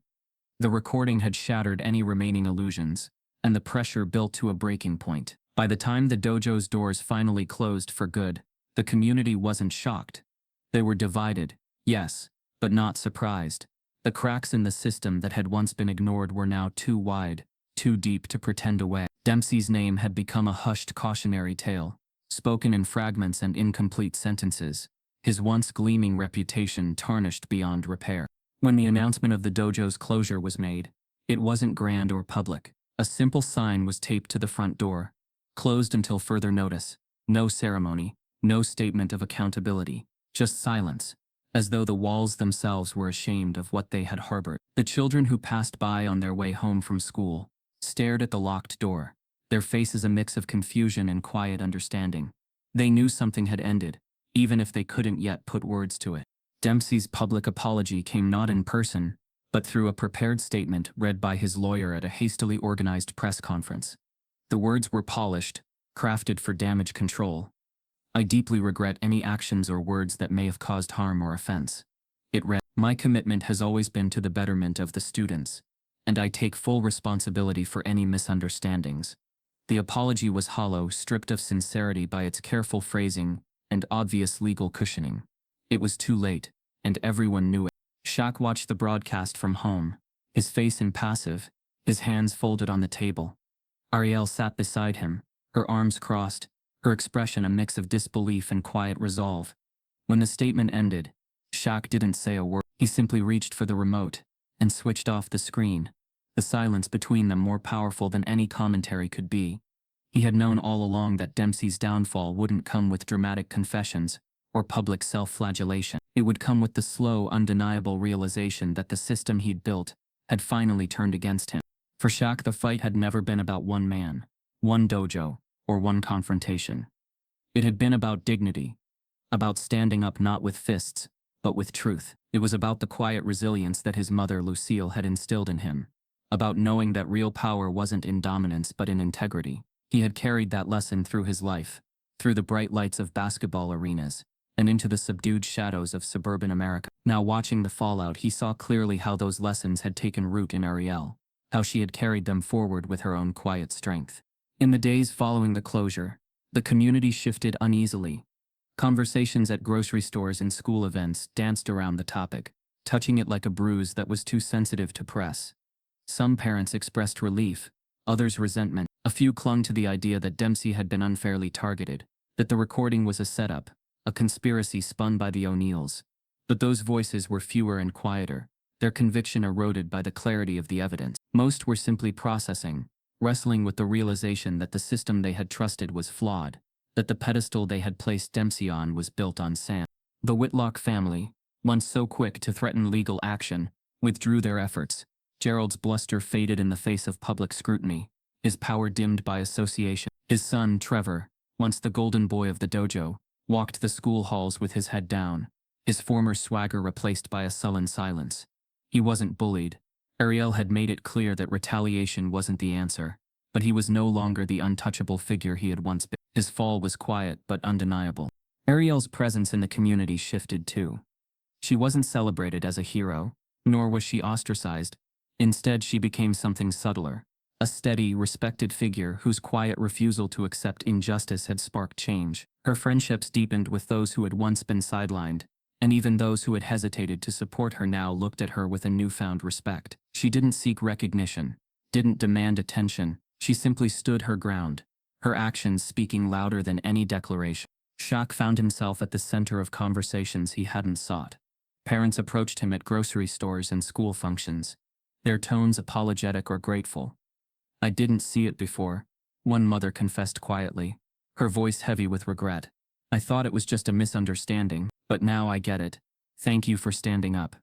The recording had shattered any remaining illusions, and the pressure built to a breaking point. By the time the dojo's doors finally closed for good, the community wasn't shocked. They were divided, yes, but not surprised. The cracks in the system that had once been ignored were now too wide, too deep to pretend away. Dempsey's name had become a hushed cautionary tale, spoken in fragments and incomplete sentences, his once gleaming reputation tarnished beyond repair. When the announcement of the dojo's closure was made, it wasn't grand or public. A simple sign was taped to the front door, closed until further notice. No ceremony, no statement of accountability, just silence, as though the walls themselves were ashamed of what they had harbored. The children who passed by on their way home from school stared at the locked door, their faces a mix of confusion and quiet understanding. They knew something had ended, even if they couldn't yet put words to it. Dempsey's public apology came not in person, but through a prepared statement read by his lawyer at a hastily organized press conference. The words were polished, crafted for damage control. "I deeply regret any actions or words that may have caused harm or offense." It read, "My commitment has always been to the betterment of the students, and I take full responsibility for any misunderstandings." The apology was hollow, stripped of sincerity by its careful phrasing and obvious legal cushioning. It was too late, and everyone knew it. Shaq watched the broadcast from home, his face impassive, his hands folded on the table. Arielle sat beside him, her arms crossed, her expression a mix of disbelief and quiet resolve. When the statement ended, Shaq didn't say a word. He simply reached for the remote and switched off the screen, the silence between them more powerful than any commentary could be. He had known all along that Dempsey's downfall wouldn't come with dramatic confessions or public self-flagellation. It would come with the slow, undeniable realization that the system he'd built had finally turned against him. For Shaq, the fight had never been about one man, one dojo, or one confrontation. It had been about dignity, about standing up not with fists, but with truth. It was about the quiet resilience that his mother, Lucille, had instilled in him, about knowing that real power wasn't in dominance but in integrity. He had carried that lesson through his life, through the bright lights of basketball arenas, and into the subdued shadows of suburban America. Now watching the fallout, he saw clearly how those lessons had taken root in Arielle, how she had carried them forward with her own quiet strength. In the days following the closure, the community shifted uneasily. Conversations at grocery stores and school events danced around the topic, touching it like a bruise that was too sensitive to press. Some parents expressed relief, others resentment. A few clung to the idea that Dempsey had been unfairly targeted, that the recording was a setup, a conspiracy spun by the O'Neills. But those voices were fewer and quieter, their conviction eroded by the clarity of the evidence. Most were simply processing, wrestling with the realization that the system they had trusted was flawed, that the pedestal they had placed Dempsey on was built on sand. The Whitlock family, once so quick to threaten legal action, withdrew their efforts. Gerald's bluster faded in the face of public scrutiny, his power dimmed by association. His son, Trevor, once the golden boy of the dojo, walked the school halls with his head down, his former swagger replaced by a sullen silence. He wasn't bullied. Arielle had made it clear that retaliation wasn't the answer, but he was no longer the untouchable figure he had once been. His fall was quiet but undeniable. Arielle's presence in the community shifted too. She wasn't celebrated as a hero, nor was she ostracized. Instead, she became something subtler, a steady, respected figure whose quiet refusal to accept injustice had sparked change. Her friendships deepened with those who had once been sidelined, and even those who had hesitated to support her now looked at her with a newfound respect. She didn't seek recognition, didn't demand attention, She simply stood her ground, her actions speaking louder than any declaration. Shaq found himself at the center of conversations he hadn't sought. Parents approached him at grocery stores and school functions, their tones apologetic or grateful. "I didn't see it before," one mother confessed quietly, her voice heavy with regret. "I thought it was just a misunderstanding, but now I get it. Thank you for standing up."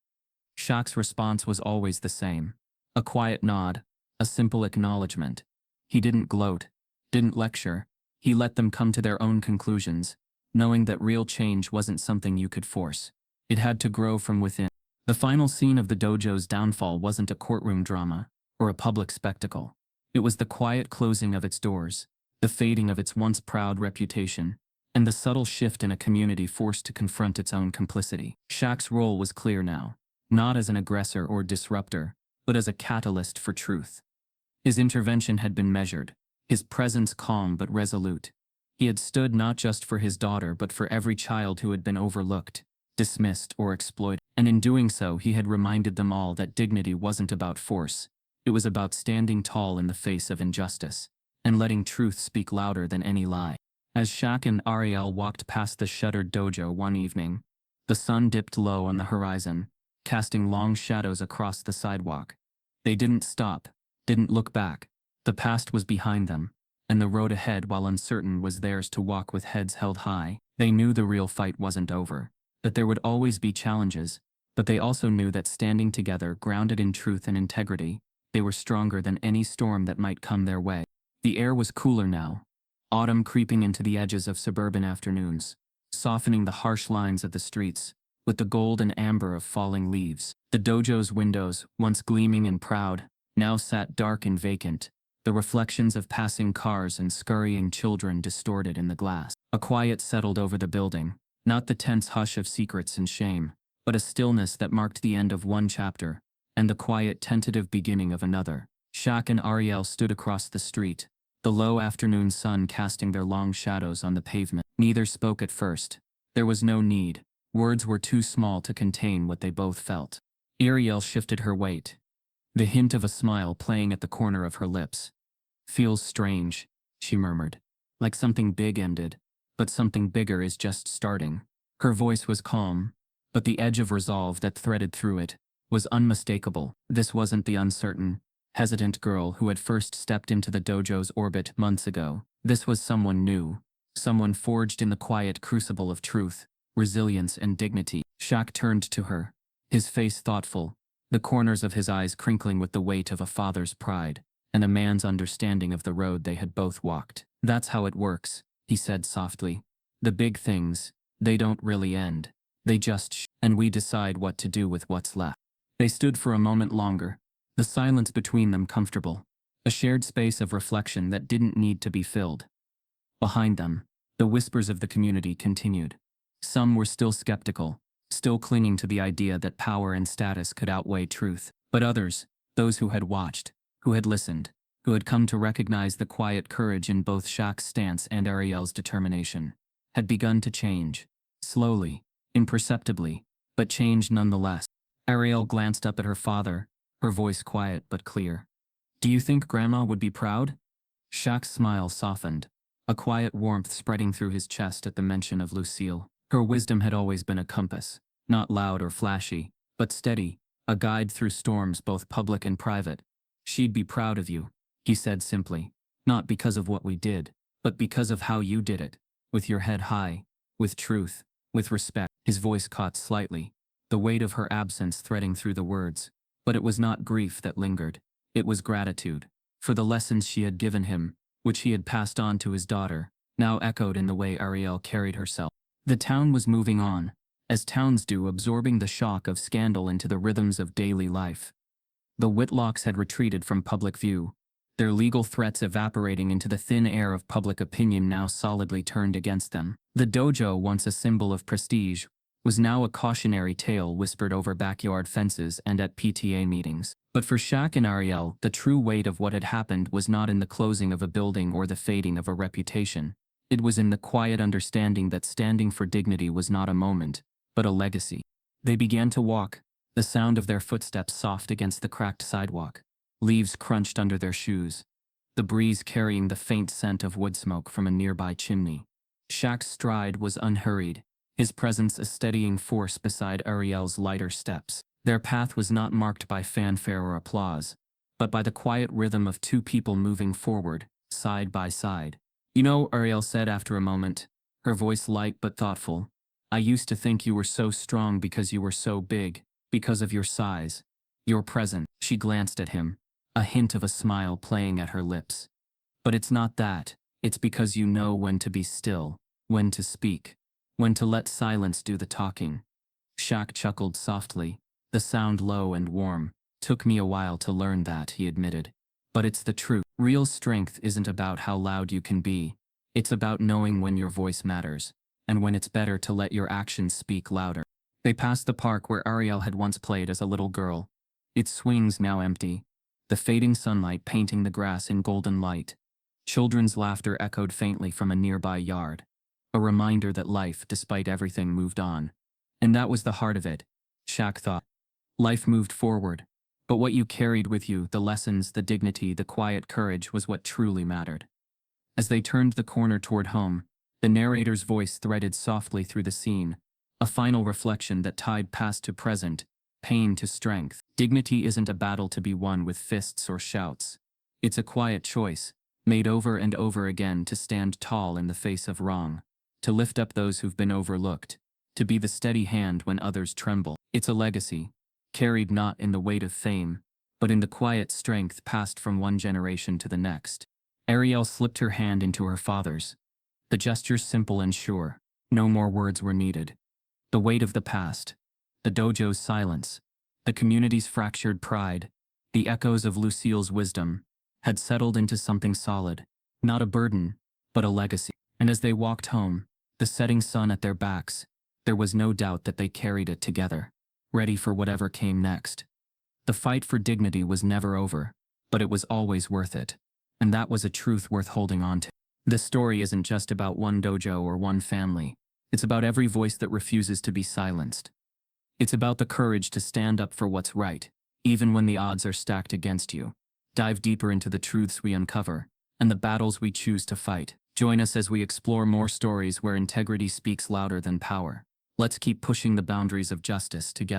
Shaq's response was always the same. A quiet nod, a simple acknowledgement. He didn't gloat, didn't lecture. He let them come to their own conclusions, knowing that real change wasn't something you could force. It had to grow from within. The final scene of the dojo's downfall wasn't a courtroom drama or a public spectacle. It was the quiet closing of its doors, the fading of its once proud reputation, and the subtle shift in a community forced to confront its own complicity. Shaq's role was clear now, not as an aggressor or disruptor, but as a catalyst for truth. His intervention had been measured, his presence calm but resolute. He had stood not just for his daughter but for every child who had been overlooked, dismissed, or exploited. And in doing so, he had reminded them all that dignity wasn't about force. It was about standing tall in the face of injustice, and letting truth speak louder than any lie. As Shaq and Arielle walked past the shuttered dojo one evening, the sun dipped low on the horizon, casting long shadows across the sidewalk. They didn't stop, didn't look back. The past was behind them, and the road ahead, while uncertain, was theirs to walk with heads held high. They knew the real fight wasn't over, that there would always be challenges, but they also knew that standing together, grounded in truth and integrity, they were stronger than any storm that might come their way. The air was cooler now, autumn creeping into the edges of suburban afternoons, softening the harsh lines of the streets with the gold and amber of falling leaves. The dojo's windows, once gleaming and proud, now sat dark and vacant, the reflections of passing cars and scurrying children distorted in the glass. A quiet settled over the building, not the tense hush of secrets and shame, but a stillness that marked the end of one chapter and the quiet, tentative beginning of another. Shaq and Arielle stood across the street, the low afternoon sun casting their long shadows on the pavement. Neither spoke at first. There was no need. Words were too small to contain what they both felt. Arielle shifted her weight, the hint of a smile playing at the corner of her lips. "Feels strange," she murmured. "Like something big ended, but something bigger is just starting." Her voice was calm, but the edge of resolve that threaded through it was unmistakable. This wasn't the uncertain, hesitant girl who had first stepped into the dojo's orbit months ago. This was someone new, someone forged in the quiet crucible of truth, resilience, and dignity. Shaq turned to her, his face thoughtful, the corners of his eyes crinkling with the weight of a father's pride and a man's understanding of the road they had both walked. "That's how it works," he said softly. "The big things, they don't really end. They just and we decide what to do with what's left." They stood for a moment longer, the silence between them comfortable, a shared space of reflection that didn't need to be filled. Behind them, the whispers of the community continued. Some were still skeptical, still clinging to the idea that power and status could outweigh truth. But others, those who had watched, who had listened, who had come to recognize the quiet courage in both Shaq's stance and Arielle's determination, had begun to change. Slowly, imperceptibly, but change nonetheless. Arielle glanced up at her father, her voice quiet but clear. "Do you think Grandma would be proud?" Shaq's smile softened, a quiet warmth spreading through his chest at the mention of Lucille. Her wisdom had always been a compass, not loud or flashy, but steady, a guide through storms both public and private. "She'd be proud of you," he said simply, "not because of what we did, but because of how you did it, with your head high, with truth, with respect." His voice caught slightly, the weight of her absence threading through the words, but it was not grief that lingered. It was gratitude, for the lessons she had given him, which he had passed on to his daughter, now echoed in the way Arielle carried herself. The town was moving on, as towns do, absorbing the shock of scandal into the rhythms of daily life. The Whitlocks had retreated from public view, their legal threats evaporating into the thin air of public opinion now solidly turned against them. The dojo, once a symbol of prestige, was now a cautionary tale whispered over backyard fences and at PTA meetings. But for Shaq and Arielle, the true weight of what had happened was not in the closing of a building or the fading of a reputation. It was in the quiet understanding that standing for dignity was not a moment, but a legacy. They began to walk, the sound of their footsteps soft against the cracked sidewalk. Leaves crunched under their shoes. the breeze carrying the faint scent of wood smoke from a nearby chimney. Shaq's stride was unhurried, his presence a steadying force beside Arielle's lighter steps. Their path was not marked by fanfare or applause, but by the quiet rhythm of two people moving forward, side by side. You know, Arielle said after a moment, her voice light but thoughtful, I used to think you were so strong because you were so big, because of your size. Your presence. She glanced at him, a hint of a smile playing at her lips. But it's not that, it's because you know when to be still, when to speak, when to let silence do the talking. Shaq chuckled softly, the sound low and warm. Took me a while to learn that, he admitted. But it's the truth. Real strength isn't about how loud you can be. It's about knowing when your voice matters, and when it's better to let your actions speak louder. They passed the park where Arielle had once played as a little girl. Its swings now empty, the fading sunlight painting the grass in golden light. Children's laughter echoed faintly from a nearby yard, a reminder that life, despite everything, moved on. And that was the heart of it, Shaq thought. Life moved forward, but what you carried with you, the lessons, the dignity, the quiet courage, was what truly mattered. As they turned the corner toward home, the narrator's voice threaded softly through the scene, a final reflection that tied past to present, pain to strength. Dignity isn't a battle to be won with fists or shouts. It's a quiet choice, made over and over again, to stand tall in the face of wrong, to lift up those who've been overlooked, to be the steady hand when others tremble. It's a legacy, carried not in the weight of fame, but in the quiet strength passed from one generation to the next. Arielle slipped her hand into her father's, the gesture simple and sure. No more words were needed. The weight of the past, the dojo's silence, the community's fractured pride, the echoes of Lucille's wisdom, had settled into something solid, not a burden, but a legacy. And as they walked home, the setting sun at their backs, there was no doubt that they carried it together, ready for whatever came next. The fight for dignity was never over, but it was always worth it. And that was a truth worth holding on to. This story isn't just about one dojo or one family. It's about every voice that refuses to be silenced. It's about the courage to stand up for what's right, even when the odds are stacked against you. Dive deeper into the truths we uncover, and the battles we choose to fight. Join us as we explore more stories where integrity speaks louder than power. Let's keep pushing the boundaries of justice together.